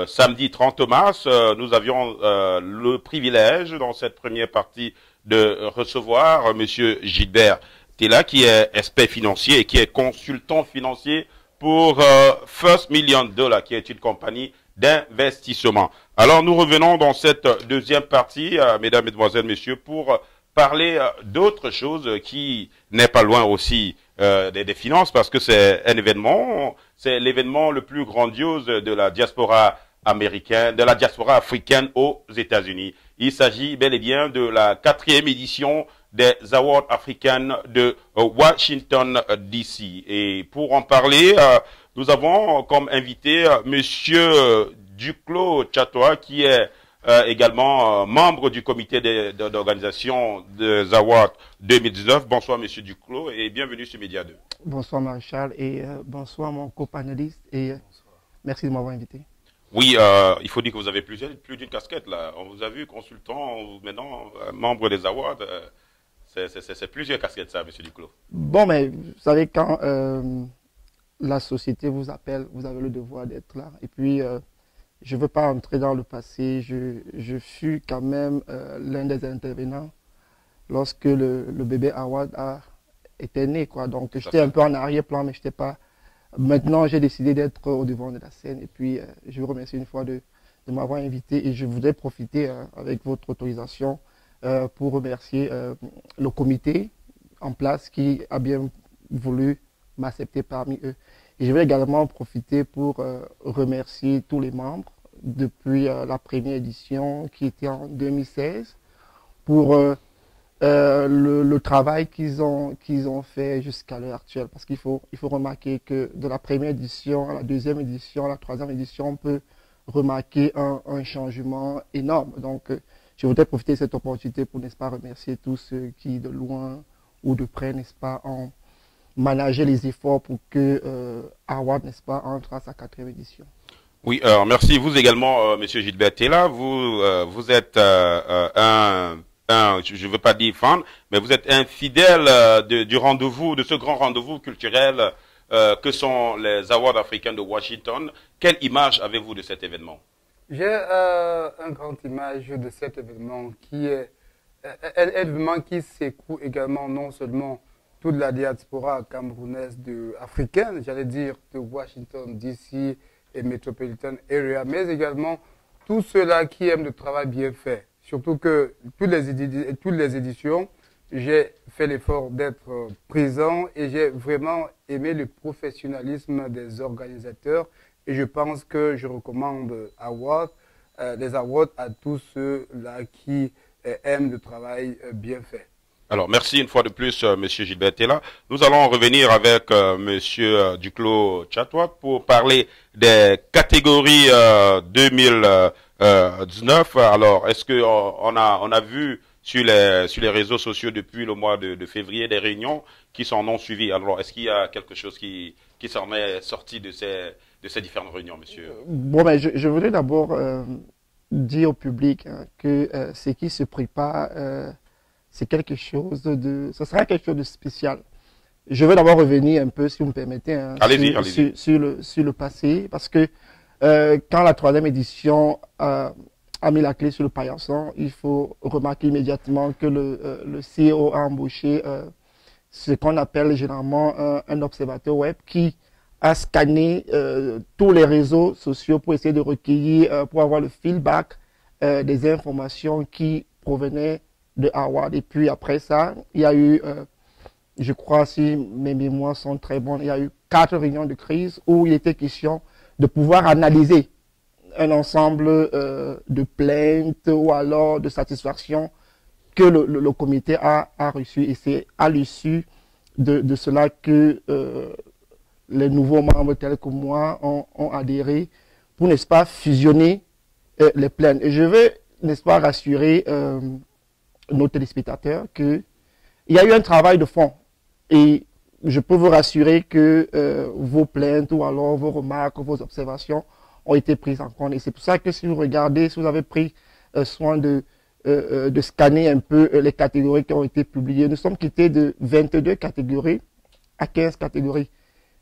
samedi 30 mars, nous avions le privilège dans cette première partie de recevoir Monsieur Gilbert Tella, qui est expert financier et qui est consultant financier pour First Million Dollar, qui est une compagnie d'investissement. Alors nous revenons dans cette deuxième partie, mesdames, mesdemoiselles, messieurs, pour parler d'autre chose qui n'est pas loin aussi des finances, parce que c'est un événement, c'est l'événement le plus grandiose de la diaspora américaine, de la diaspora africaine aux États-Unis. Il s'agit bel et bien de la 4e édition des Awards africaines de Washington DC. Et pour en parler, nous avons comme invité Monsieur Duclos Chatoa, qui est également membre du comité d'organisation des Awards 2019. Bonsoir Monsieur Duclos et bienvenue sur Média 2. Bonsoir Maréchal et bonsoir mon copanéliste et merci de m'avoir invité. Oui, il faut dire que vous avez plus d'une casquette là. On vous a vu consultant, maintenant membre des Awards. C'est plusieurs casquettes ça, Monsieur Duclos. Bon, mais vous savez, quand la société vous appelle, vous avez le devoir d'être là. Et puis, je ne veux pas entrer dans le passé. Je fus quand même l'un des intervenants lorsque le bébé Awad était né, quoi. Donc, j'étais un peu en arrière-plan, mais je n'étais pas... Maintenant, j'ai décidé d'être au devant de la scène. Et puis, je vous remercie une fois de m'avoir invité. Et je voudrais profiter, avec votre autorisation, pour remercier le comité en place qui a bien voulu m'accepter parmi eux. Et je vais également profiter pour remercier tous les membres depuis la première édition qui était en 2016 pour le travail qu'ils ont fait jusqu'à l'heure actuelle. Parce qu'il faut remarquer que de la première édition à la deuxième édition, à la troisième édition, on peut remarquer un changement énorme. Donc, je voudrais profiter de cette opportunité pour, n'est-ce pas, remercier tous ceux qui, de loin ou de près, n'est-ce pas, ont managé les efforts pour que Award, n'est-ce pas, entre à sa 4e édition. Oui, merci. Vous également, Monsieur Gilbert Tella, vous êtes un je ne veux pas dire fan, mais vous êtes un fidèle du rendez-vous, de ce grand rendez-vous culturel que sont les Awards africains de Washington. Quelle image avez-vous de cet événement? J'ai un grand image de cet événement qui est un événement qui secoue également non seulement toute la diaspora camerounaise africaine, j'allais dire de Washington, D.C. et Metropolitan Area, mais également tous ceux-là qui aiment le travail bien fait. Surtout que toutes les éditions, j'ai fait l'effort d'être présent et j'ai vraiment aimé le professionnalisme des organisateurs. Et je pense que je recommande les awards à tous ceux-là qui aiment le travail bien fait. Alors, merci une fois de plus, Monsieur Gilbert Tella. Nous allons revenir avec Monsieur Duclos Chatouak pour parler des catégories 2019. Alors, est-ce que on a vu sur les réseaux sociaux depuis le mois de février des réunions qui s'en ont suivi? Alors, est-ce qu'il y a quelque chose qui s'en est sorti de ces différentes réunions, monsieur? Bon, ben, je voudrais d'abord dire au public que ce qui se prépare, c'est quelque chose ce sera quelque chose de spécial. Je veux d'abord revenir un peu, si vous me permettez, sur le passé, parce que quand la 3e édition a mis la clé sur le paillasson, il faut remarquer immédiatement que le CEO a embauché ce qu'on appelle généralement un observateur web qui a scanné tous les réseaux sociaux pour essayer de recueillir, pour avoir le feedback des informations qui provenaient de Award. Et puis après ça, il y a eu, je crois, si mes mémoires sont très bonnes, il y a eu 4 réunions de crise où il était question de pouvoir analyser un ensemble de plaintes ou alors de satisfaction que le comité a reçu. Et c'est à l'issue de cela que les nouveaux membres tels que moi ont adhéré pour, n'est-ce pas, fusionner les plaintes. Et je veux, n'est-ce pas, rassurer nos téléspectateurs qu'il y a eu un travail de fond. Et je peux vous rassurer que vos plaintes ou alors vos remarques, vos observations ont été prises en compte. Et c'est pour ça que si vous regardez, si vous avez pris soin de scanner un peu les catégories qui ont été publiées, nous sommes quittés de 22 catégories à 15 catégories.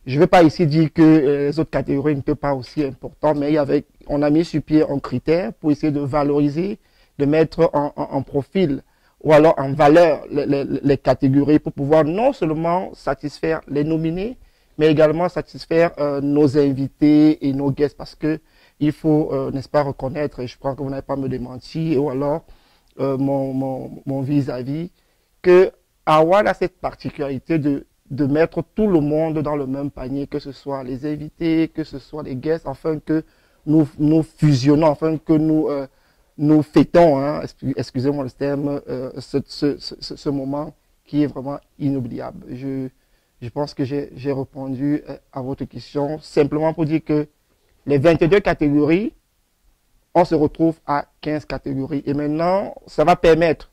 Je ne vais pas ici dire que les autres catégories n'étaient pas aussi importantes, mais on a mis sur pied un critère pour essayer de valoriser, de mettre en profil ou alors en valeur les catégories pour pouvoir non seulement satisfaire les nominés, mais également satisfaire nos invités et nos guests, parce que il faut, n'est-ce pas, reconnaître, et je crois que vous n'avez pas me démentir, ou alors mon vis-à-vis, que Award a cette particularité de mettre tout le monde dans le même panier, que ce soit les invités, que ce soit les guests, afin que nous fusionnons, afin que nous fêtons, hein, excusez-moi le terme, ce moment qui est vraiment inoubliable. Je pense que j'ai répondu à votre question simplement pour dire que les 22 catégories, on se retrouve à 15 catégories. Et maintenant, ça va permettre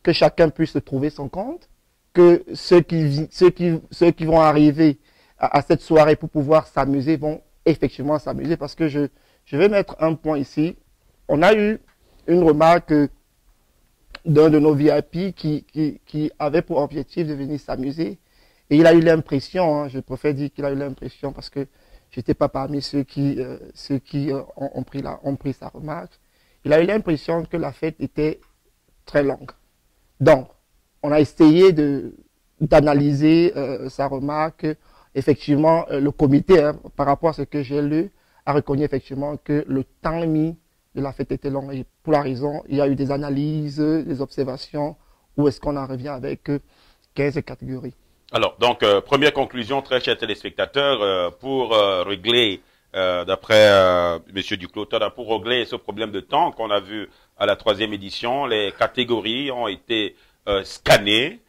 que chacun puisse trouver son compte, que ceux qui vont arriver à cette soirée pour pouvoir s'amuser vont effectivement s'amuser. Parce que je vais mettre un point ici. On a eu une remarque d'un de nos VIP qui avait pour objectif de venir s'amuser. Et il a eu l'impression, hein, je préfère dire qu'il a eu l'impression parce que j'étais pas parmi ceux qui ont pris sa remarque. Il a eu l'impression que la fête était très longue. Donc, on a essayé d'analyser sa remarque. Effectivement, le comité, hein, par rapport à ce que j'ai lu, a reconnu effectivement que le temps mis de la fête était long. Et pour la raison, il y a eu des analyses, des observations, où est-ce qu'on en revient avec 15 catégories. Alors, donc, première conclusion, très chers téléspectateurs, pour régler, d'après Monsieur Duclos, pour régler ce problème de temps qu'on a vu à la 3e édition, les catégories ont été scannées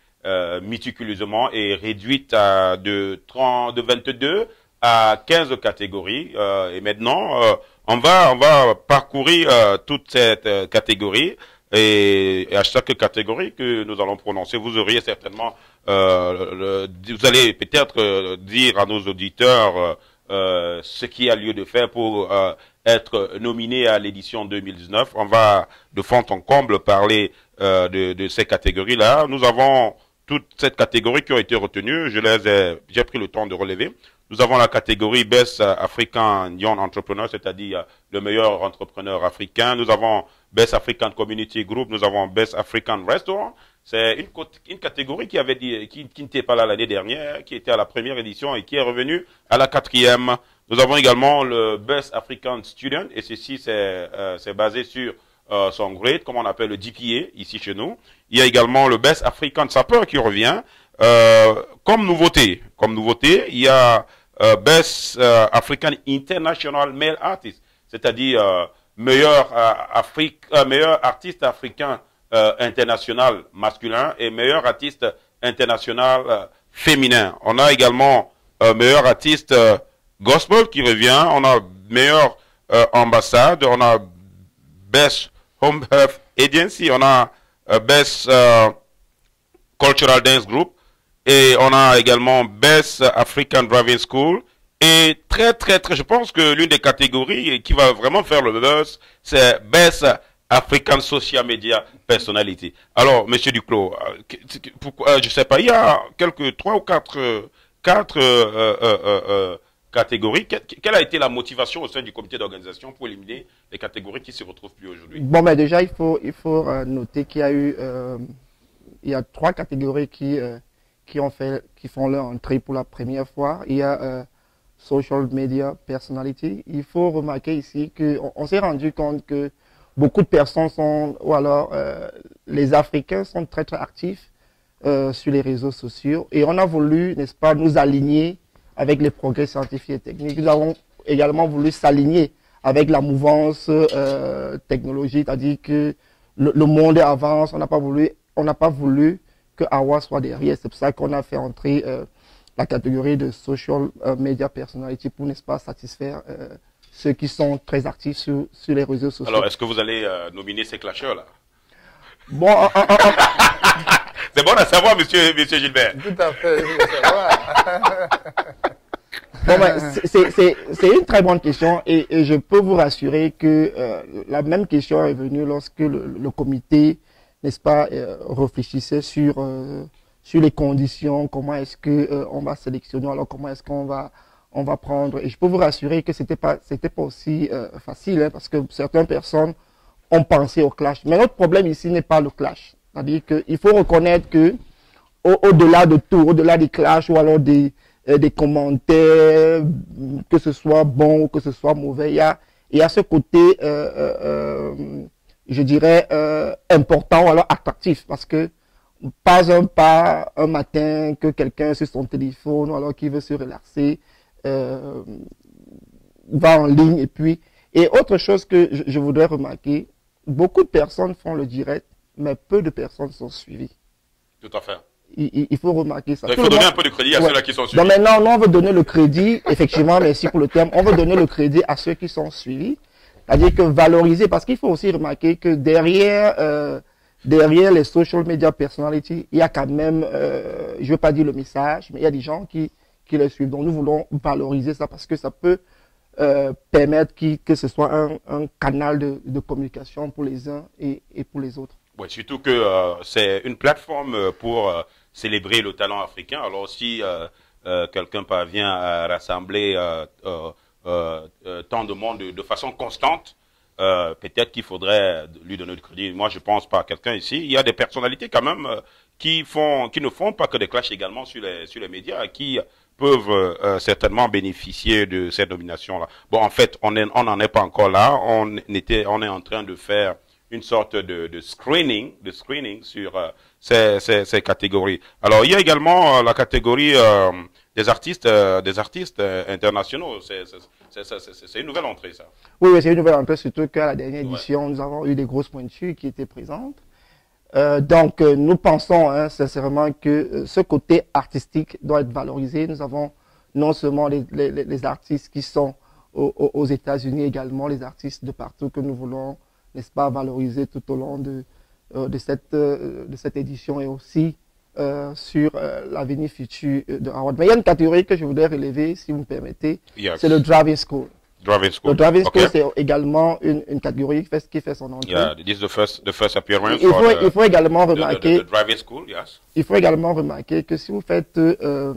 méticuleusement et réduites de 22 à 15 catégories. Et maintenant, on va parcourir toute cette catégorie. Et à chaque catégorie que nous allons prononcer, vous auriez certainement, vous allez peut-être dire à nos auditeurs ce qu'il y a lieu de faire pour être nominé à l'édition 2019. On va de fond en comble parler de ces catégories-là. Nous avons toute cette catégorie qui ont été retenues. J'ai pris le temps de relever. Nous avons la catégorie Best African Young Entrepreneur, c'est-à-dire le meilleur entrepreneur africain. Nous avons Best African Community Group. Nous avons Best African Restaurant. C'est une catégorie qui n'était pas là l'année dernière, qui était à la première édition et qui est revenue à la 4e. Nous avons également le Best African Student, et ceci c'est basé sur son grade, comme on appelle le GPA ici chez nous. Il y a également le Best African Sapper qui revient comme nouveauté. Comme nouveauté, il y a Best African International Male Artist, c'est-à-dire meilleur artiste africain international masculin et meilleur artiste international féminin. On a également meilleur artiste gospel qui revient. On a meilleur ambassade. On a Best Home Health Agency. On a Best Cultural Dance Group. Et on a également Best African Driving School. Et je pense que l'une des catégories qui va vraiment faire le buzz, c'est Best African Social Media Personality. Alors, Monsieur Duclos, je sais pas, il y a trois ou quatre catégories. Quelle a été la motivation au sein du comité d'organisation pour éliminer les catégories qui se retrouvent plus aujourd'hui? Bon, mais déjà, il faut noter qu'il y a eu, il y a 3 catégories qui font leur entrée pour la première fois. Il y a Social Media Personality. Il faut remarquer ici qu'on s'est rendu compte que beaucoup de personnes les Africains sont très actifs sur les réseaux sociaux et on a voulu, n'est-ce pas, nous aligner avec les progrès scientifiques et techniques. Nous avons également voulu s'aligner avec la mouvance technologique, c'est-à-dire que le monde avance. On n'a pas voulu que AWA soit derrière. C'est pour ça qu'on a fait entrer la catégorie de Social Media Personality pour, n'est-ce pas, satisfaire ceux qui sont très actifs sur les réseaux sociaux. Alors, est-ce que vous allez nominer ces clasheurs-là? Bon, c'est bon à savoir, monsieur Gilbert. Tout à fait, je veux savoir. Bon, c'est une très bonne question et je peux vous rassurer que la même question est venue lorsque le comité, n'est-ce pas, réfléchissait sur les conditions, comment est-ce que on va sélectionner, alors comment est-ce qu'on va prendre. Et je peux vous rassurer que c'était pas aussi facile, hein, parce que certaines personnes ont pensé au clash. Mais notre problème ici n'est pas le clash. C'est-à-dire qu'il faut reconnaître que au-delà de tout, au-delà des clashs ou alors des commentaires, que ce soit bon ou que ce soit mauvais, il y a ce côté, je dirais, important ou alors attractif, parce que pas un matin que quelqu'un sur son téléphone ou alors qui veut se relaxer, va en ligne et autre chose que je voudrais remarquer, beaucoup de personnes font le direct, mais peu de personnes sont suivies. Tout à fait. Il faut remarquer ça. Donc, il faut donner un peu de crédit à ceux-là qui sont suivis. Donc maintenant, on veut donner le crédit, effectivement, merci pour le terme, on veut donner le crédit à ceux qui sont suivis. C'est-à-dire que valoriser, parce qu'il faut aussi remarquer que derrière les social media personalities, il y a quand même, je ne veux pas dire le message, mais il y a des gens qui les suivent. Donc nous voulons valoriser ça parce que ça peut permettre que ce soit un canal de communication pour les uns et pour les autres. Ouais, surtout que c'est une plateforme pour célébrer le talent africain. Alors si quelqu'un parvient à rassembler tant de monde de façon constante, peut-être qu'il faudrait lui donner le crédit. Moi, je pense pas à quelqu'un ici. Il y a des personnalités quand même qui ne font pas que des clashs également sur les médias, qui peuvent certainement bénéficier de cette nomination-là. Bon, en fait, on n'en est pas encore là. On est en train de faire une sorte de screening sur ces catégories. Alors, il y a également la catégorie des artistes internationaux. C'est une nouvelle entrée, ça. Oui, c'est une nouvelle entrée, surtout qu'à la dernière édition, nous avons eu des grosses pointures qui étaient présentes. Donc, nous pensons sincèrement que ce côté artistique doit être valorisé. Nous avons non seulement les artistes qui sont aux États-Unis, également les artistes de partout que nous voulons, n'est-ce pas, valoriser tout au long de cette édition et aussi sur l'avenir futur de Howard. Mais il y a une catégorie que je voudrais relever, si vous me permettez, Yes. c'est le driving school. Driving school. Le driving school, Okay. c'est également une catégorie qui fait son entrée. Yeah, this is the first appearance Il for faut, il faut également the remarquer, driving school, yes. il faut également remarquer que si vous faites un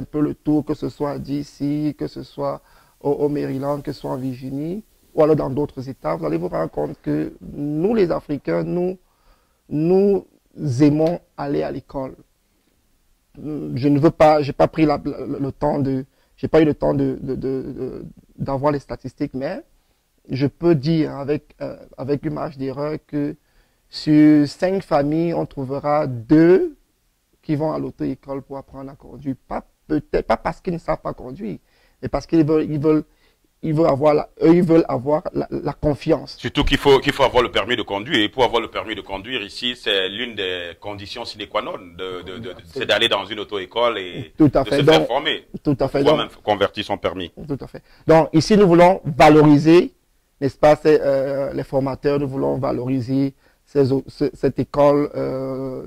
peu le tour, que ce soit d'ici, que ce soit au Maryland, que ce soit en Virginie, ou alors dans d'autres États, vous allez vous rendre compte que nous, les Africains, nous aimons aller à l'école. Je ne veux pas, j'ai pas pris le temps j'ai pas eu le temps d'avoir les statistiques, mais je peux dire avec une marge d'erreur que sur 5 familles, on trouvera 2 qui vont à l'auto-école pour apprendre à conduire. Peut-être pas parce qu'ils ne savent pas conduire, mais parce qu'ils veulent avoir la confiance. Surtout qu'il faut avoir le permis de conduire. Et pour avoir le permis de conduire ici, c'est l'une des conditions sine qua non c'est d'aller dans une auto-école et Tout à de fait. se faire former. Tout à fait. Pour même convertir son permis. Tout à fait. Donc ici, nous voulons valoriser, n'est-ce pas, les formateurs, nous voulons valoriser cette école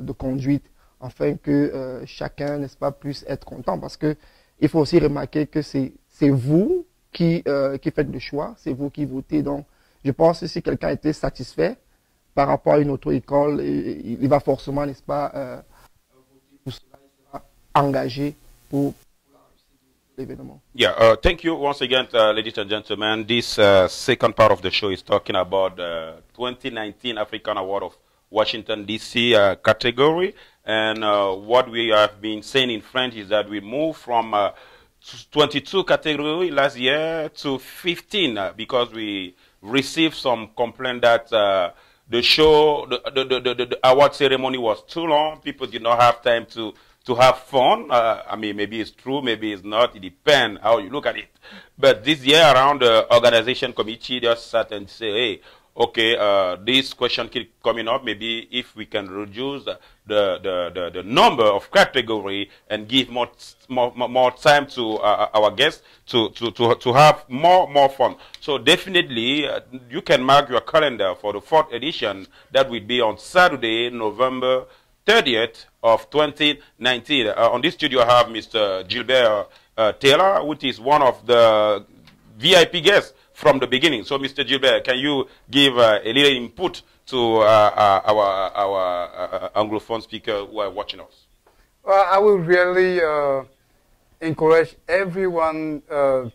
de conduite afin que chacun, n'est-ce pas, puisse être content. Parce que il faut aussi remarquer que c'est vous qui faites le choix, c'est vous qui votez. Donc, je pense que si quelqu'un était satisfait par rapport à une auto-école, il va forcément, n'est-ce pas, voter pour cela, il sera engagé pour l'événement. Yeah, thank you once again, ladies and gentlemen. This second part of the show is talking about 2019 African Award of Washington, D.C. Category. And what we have been saying in French is that we moved from 22 category last year to 15 because we received some complaint that the show, the award ceremony was too long. People did not have time to have fun. I mean, maybe it's true, maybe it's not. It depends how you look at it. But this year around, the organization committee just sat and say, hey, okay, this question keep coming up. Maybe if we can reduce the number of category and give more time to our guests to have more fun. So definitely, you can mark your calendar for the 4th edition. That will be on Saturday, November 30th of 2019. On this studio, I have Mr. Gilbert Taylor, which is one of the VIP guests from the beginning. So, Mr. Gilbert, can you give a little input to our Anglophone speaker who are watching us? Well, I will really encourage everyone to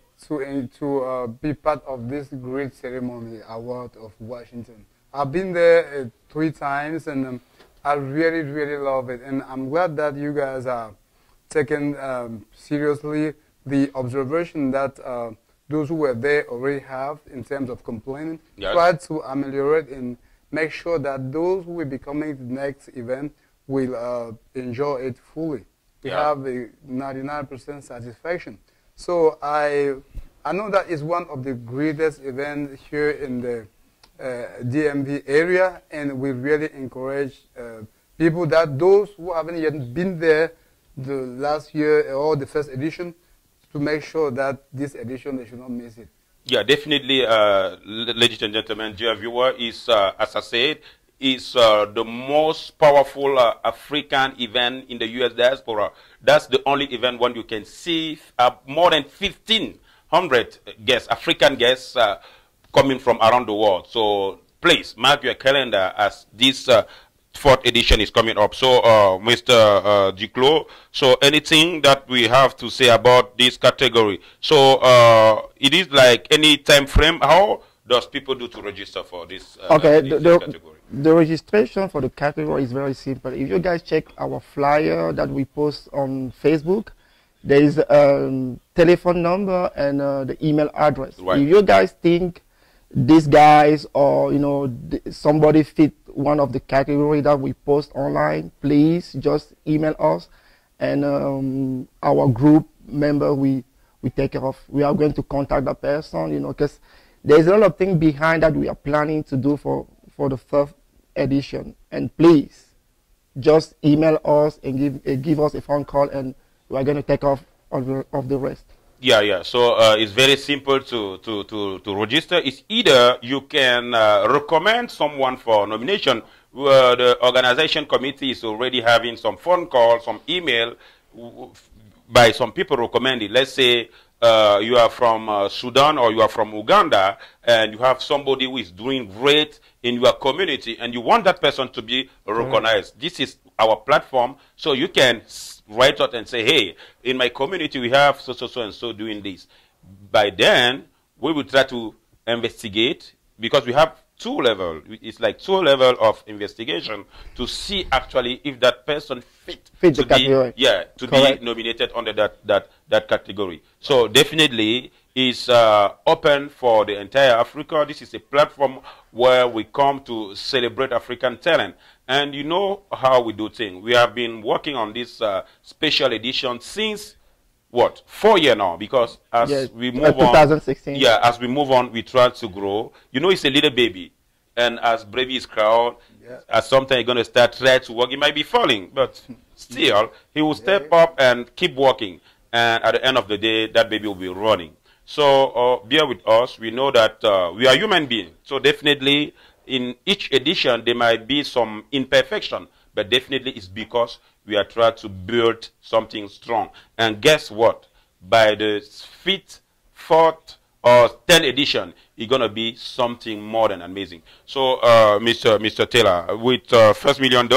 be part of this great ceremony, Award of Washington. I've been there 3 times, and I really love it. And I'm glad that you guys are taking seriously the observation that those who were there already have in terms of complaining. Yes. Try to ameliorate and make sure that those who will be coming to the next event will enjoy it fully. We have a 99% satisfaction. So I know that is one of the greatest events here in the DMV area, and we really encourage people that those who haven't yet been there the last year or the first edition, to make sure that this edition they should not miss it. Yeah, definitely, ladies and gentlemen, dear viewer, is as I said, is the most powerful African event in the U.S. diaspora. That's the only event when you can see more than 1,500 guests, African guests, coming from around the world. So please mark your calendar as this 4th edition is coming up. So, Mr. Duclos, so anything that we have to say about this category? So, it is like any time frame. How does people do to register for this, Okay, this category? the registration for the category is very simple. If you guys check our flyer that we post on Facebook, there is a telephone number and the email address. Right. If you guys think these guys or somebody fit one of the category that we post online, please just email us, and our group member we take care of. We are going to contact the person, because there's a lot of things behind that we are planning to do for the 4th edition. And please just email us and give us a phone call, and we are going to take off of the rest. Yeah, yeah. So it's very simple to register. It's either you can recommend someone for nomination. The organization committee is already having some phone calls, some email by some people recommended. Let's say you are from Sudan or you are from Uganda and you have somebody who is doing great in your community and you want that person to be recognized. This is our platform, so you can write out and say, hey, in my community we have so and so doing this. By then, we will try to investigate because we have two levels. It's like two levels of investigation to see actually if that person fit the category. Yeah, to be nominated under that category. So definitely is open for the entire Africa. This is a platform where we come to celebrate African talent. And you know how we do things. We have been working on this special edition since, what, 4 years now? Because as we move on, 2016. Yeah, as we move on, we try to grow. You know, it's a little baby. And as baby is crowd, at some time he's going to start trying to work. He might be falling, but still, he will step up and keep working. And at the end of the day, that baby will be running. So bear with us. We know that we are human beings. So definitely, in each edition, there might be some imperfection. But definitely, it's because we are trying to build something strong. And guess what? By the 5th, 4th, or 10th edition, it's going to be something more than amazing. So, Mr. Taylor, with $1 million,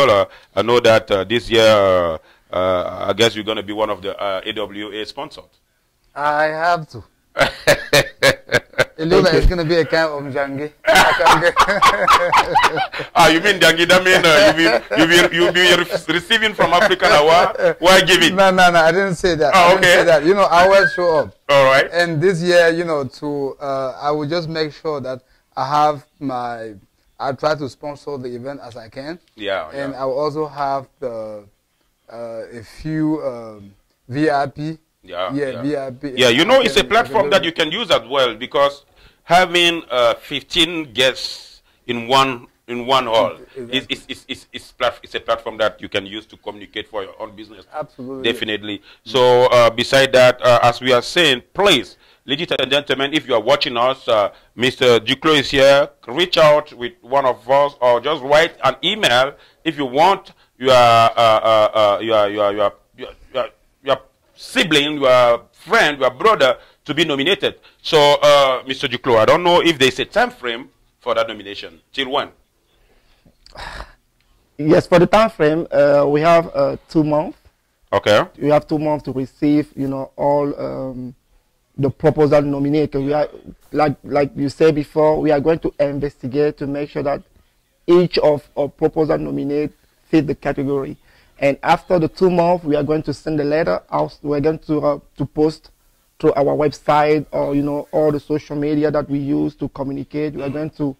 I know that this year, I guess you're going to be one of the AWA sponsors. I have to. It looks like it's going to be a kind of Jangi. You mean Jangi? That means you'll be receiving from African Award? Why give it? No, I didn't say that. Oh, I didn't say that. You know, I will show up. All right. And this year, you know, I will just make sure that I have I try to sponsor the event as I can. Yeah. And I will also have a few VIP. VIP. Yeah, you know, it's a platform that you can use as well because having 15 guests in one hall it's a platform that you can use to communicate for your own business. Absolutely. Definitely. So beside that, as we are saying, please, ladies and gentlemen, if you are watching us, Mr. Duclos is here. Reach out with one of us or just write an email if you want your sibling, your friend, your brother to be nominated. So, Mr. Duclos, I don't know if there's a time frame for that nomination. Till when? Yes, for the time frame, we have 2 months. Okay. We have 2 months to receive, you know, all the proposal nominated. We are, like you said before, we are going to investigate to make sure that each of our proposal nominate fit the category. And after the 2 months, we are going to send a letter out. We're going to post to our website or, you know, all the social media that we use to communicate. We are going to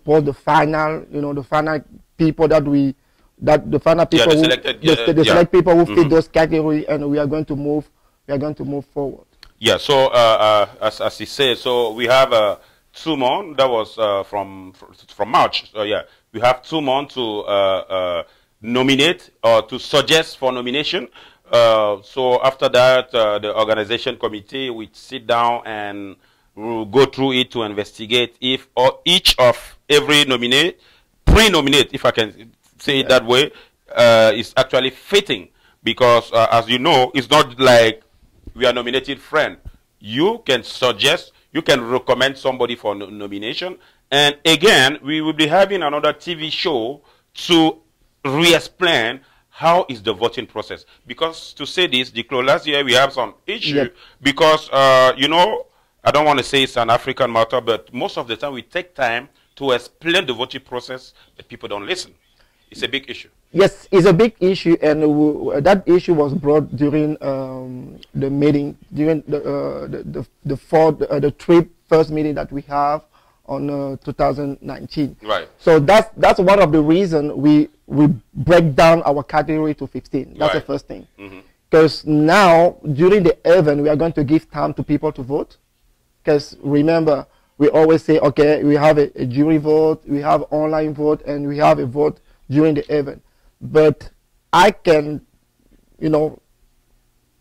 post the final, you know, the final people the select people who fit those categories, and we are going to move forward. Yeah. So as he said, so we have 2 months. That was from March. So yeah, we have 2 months to nominate or to suggest for nomination. So after that, the organization committee will sit down and we'll go through it to investigate if each of every nominate, pre-nominate, if I can say it that way, is actually fitting. Because as you know, it's not like we are nominated friend. You can suggest, you can recommend somebody for nomination. And again, we will be having another TV show to re-explain how is the voting process. Because to say this, last year we have some issue because, you know, I don't want to say it's an African matter, but most of the time we take time to explain the voting process, but people don't listen. It's a big issue. Yes, it's a big issue, and that issue was brought during the meeting, during the first meeting that we have on 2019. Right. So that's one of the reasons we break down our category to 15. That's the first thing. Because now during the event we are going to give time to people to vote. Because remember, we always say, okay, we have a jury vote, we have online vote, and we have a vote during the event. But I can, you know,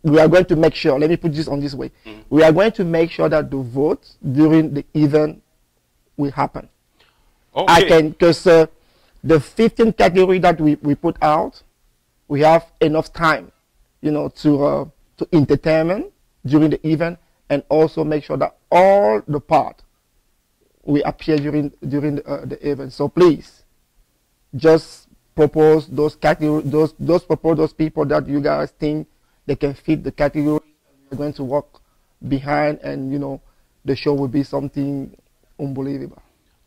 we are going to make sure, let me put this on this way. We are going to make sure that the vote during the event will happen. Okay. Because the 15 category that we put out, we have enough time, you know, to entertainment during the event, and also make sure that all the part will appear during the event. So please, just propose those categories, propose those people that you guys think they can fit the category. We're going to work behind, and you know, the show will be something unbelievable.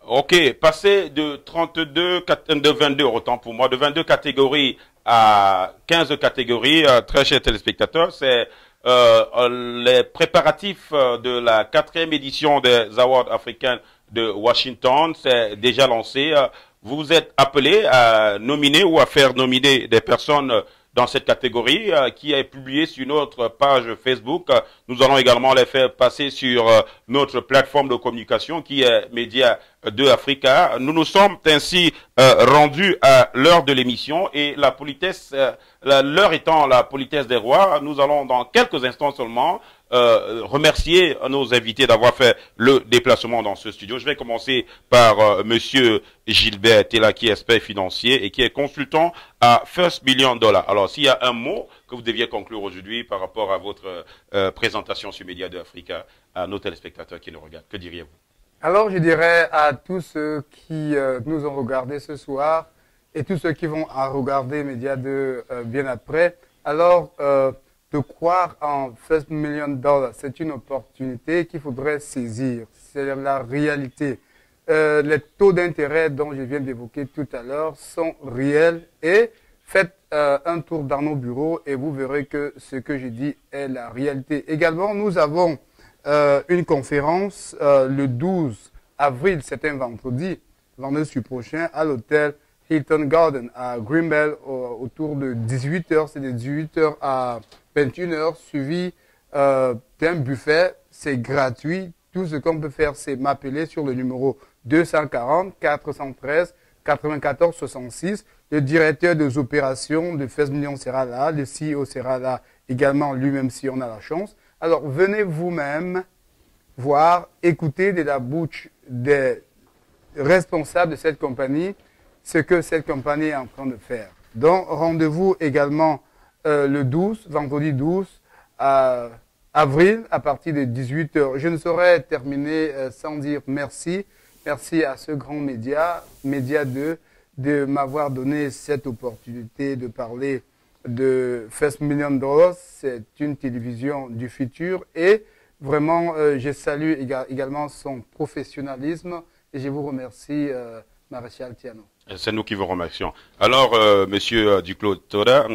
Ok, passer de 22, autant pour moi, de 22 catégories à 15 catégories, très chers téléspectateurs, c'est les préparatifs de la 4e édition des Awards africains de Washington. C'est déjà lancé. Vous êtes appelés à nominer ou à faire nominer des personnes dans cette catégorie qui est publiée sur notre page Facebook. Nous allons également les faire passer sur notre plateforme de communication qui est Média 2 Africa. Nous nous sommes ainsi rendus à l'heure de l'émission et la politesse, l'heure étant la politesse des rois, nous allons dans quelques instants seulement remercier nos invités d'avoir fait le déplacement dans ce studio. Je vais commencer par Monsieur Gilbert Tella, qui est expert financier et qui est consultant à First Million Dollar. Alors, s'il y a un mot que vous deviez conclure aujourd'hui par rapport à votre présentation sur Média 2 Africa à nos téléspectateurs qui nous regardent, que diriez-vous? Alors, je dirais à tous ceux qui nous ont regardés ce soir et tous ceux qui vont à regarder Média 2 bien après, alors de croire en First Million Dollar, c'est une opportunité qu'il faudrait saisir. C'est la réalité. Les taux d'intérêt dont je viens d'évoquer tout à l'heure sont réels et faites un tour dans nos bureaux et vous verrez que ce que je dis est la réalité. Également, nous avons une conférence le 12 avril, c'est un vendredi prochain, à l'hôtel Hilton Garden à Greenbelt autour de 18h. C'est de 18h à 21h, suivi d'un buffet. C'est gratuit. Tout ce qu'on peut faire, c'est m'appeler sur le numéro 240 413 94 66. Le directeur des opérations de First Million sera là, le CEO sera là également lui-même si on a la chance. Alors venez vous-même voir, écouter de la bouche des responsables de cette compagnie ce que cette compagnie est en train de faire. Donc rendez-vous également le 12, vendredi 12 avril à partir de 18h. Je ne saurais terminer sans dire merci. Merci à ce grand média, Média 2, de m'avoir donné cette opportunité de parler de First Million Dollars. C'est une télévision du futur et vraiment, je salue également son professionnalisme et je vous remercie, Maréchal Tiano. C'est nous qui vous remercions. Alors, Monsieur Duclos Chuta,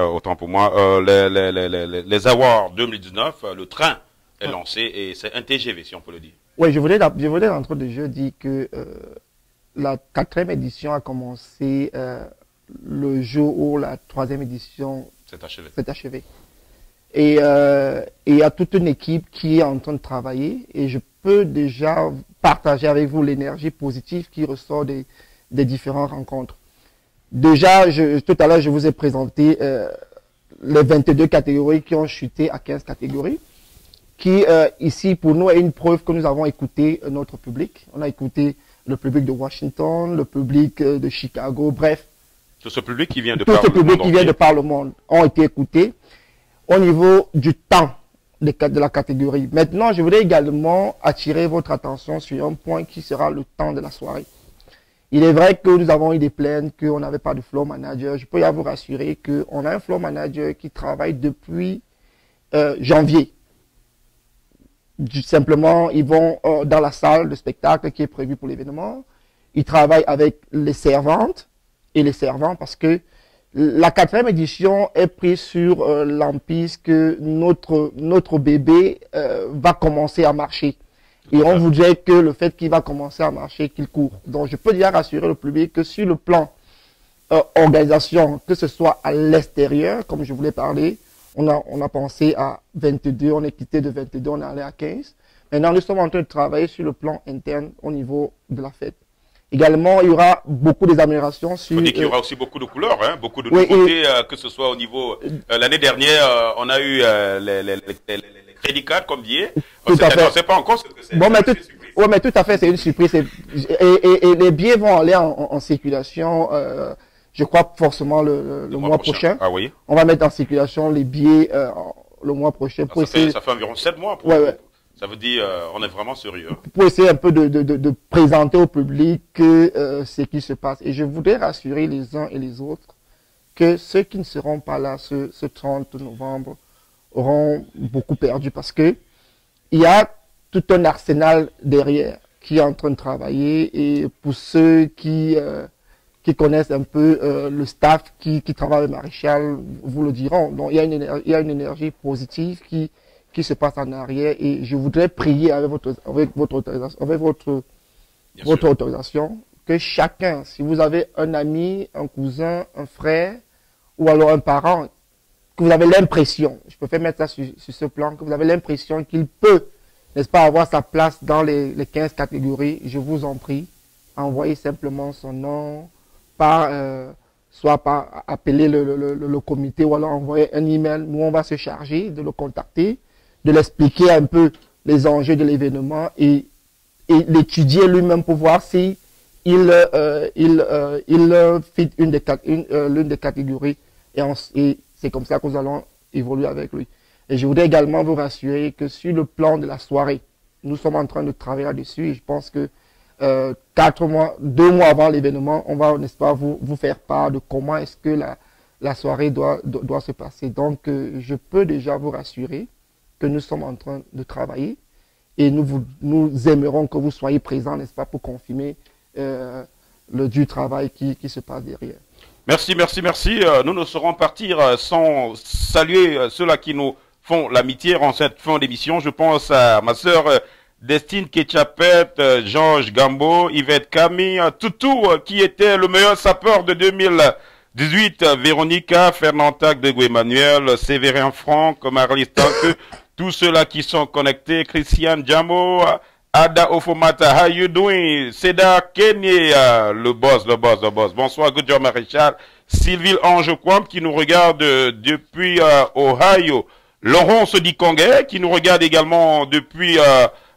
autant pour moi, les Awards 2019, le train est lancé et c'est un TGV, si on peut le dire. Oui, je voulais d'entrée de jeu dire que la 4e édition a commencé le jour où la 3e édition s'est achevée. Et il y a toute une équipe qui est en train de travailler et je peux déjà partager avec vous l'énergie positive qui ressort des différentes rencontres. Déjà, tout à l'heure, je vous ai présenté les 22 catégories qui ont chuté à 15 catégories, qui ici pour nous est une preuve que nous avons écouté notre public. On a écouté le public de Washington, le public de Chicago, bref. Tout ce public qui vient de par le monde ont été écoutés au niveau du temps de la catégorie. Maintenant, je voudrais également attirer votre attention sur un point qui sera le temps de la soirée. Il est vrai que nous avons eu des plaintes qu'on n'avait pas de floor manager. Je peux vous rassurer qu'on a un floor manager qui travaille depuis janvier. Simplement, ils vont dans la salle de spectacle qui est prévue pour l'événement. Ils travaillent avec les servantes et les servants parce que la 4e édition est prise sur l'emprise que notre bébé va commencer à marcher. Et on voudrait que le fait qu'il va commencer à marcher, qu'il court. Donc je peux déjà rassurer le public que sur le plan organisation, que ce soit à l'extérieur, comme je voulais parler, on a pensé à 22, on est quitté de 22, on est allé à 15. Maintenant, nous sommes en train de travailler sur le plan interne au niveau de la fête. Également, il y aura beaucoup d'améliorations sur... Il faut dire qu'il y aura aussi beaucoup de couleurs, hein, beaucoup de Oui, nouveautés, que ce soit au niveau... L'année dernière, on a eu les crédits cards comme billets. Tout à fait. On ne sait pas encore ce que c'est. Bon, mais tout à fait, c'est une surprise. Et les billets vont aller en circulation, je crois forcément le mois prochain. Ah oui. On va mettre en circulation les billets le mois prochain. Ah, ça fait environ 7 mois. Ouais. Ça veut dire on est vraiment sérieux. Pour essayer un peu de présenter au public ce qui se passe. Et je voudrais rassurer les uns et les autres que ceux qui ne seront pas là ce 30 novembre auront beaucoup perdu parce que il y a tout un arsenal derrière qui est en train de travailler. Et pour ceux qui connaissent un peu le staff qui travaille avec Maréchal, vous le diront. Donc il y a une énergie positive qui se passe en arrière et je voudrais prier avec votre autorisation que chacun, si vous avez un ami, un cousin, un frère ou alors un parent, que vous avez l'impression, je peux faire mettre ça sur ce plan, que vous avez l'impression qu'il peut, n'est-ce pas, avoir sa place dans les 15 catégories, je vous en prie, envoyez simplement son nom, soit par appeler le comité ou alors envoyer un email, nous on va se charger de le contacter, de l'expliquer un peu les enjeux de l'événement et l'étudier lui-même pour voir si il fit l'une des catégories et c'est comme ça que nous allons évoluer avec lui. Et je voudrais également vous rassurer que sur le plan de la soirée, nous sommes en train de travailler là-dessus et je pense que 2 mois avant l'événement, on va, n'est-ce pas, vous faire part de comment est-ce que la soirée doit se passer. Donc, je peux déjà vous rassurer que nous sommes en train de travailler et nous aimerons que vous soyez présents, n'est-ce pas, pour confirmer le du travail qui se passe derrière. Merci. Nous ne saurons partir sans saluer ceux-là qui nous font l'amitié en cette fin d'émission. Je pense à ma sœur Destine Ketchapet, Georges Gambo, Yvette Camille, Toutou, qui était le meilleur sapeur de 2018, Véronica, Fernand Tac de Emmanuel, Séverin Franck, Marlis Tanque, tous ceux-là qui sont connectés, Christiane Jamo, Ada Ofomata, how you doing? Seda Kenye, le boss. Bonsoir, good job Maréchal. Sylvie Ange Kwam qui nous regarde depuis Ohio. Laurence Dikongé qui nous regarde également depuis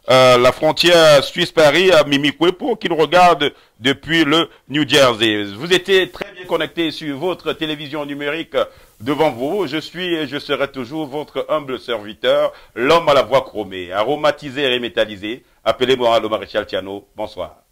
la frontière Suisse-Paris, Mimi Kwepo qui nous regarde depuis le New Jersey. Vous étiez très bien connectés sur votre télévision numérique devant vous. Je suis et je serai toujours votre humble serviteur, l'homme à la voix chromée, aromatisé et métallisé. Appelez-moi le Maréchal Tiano. Bonsoir.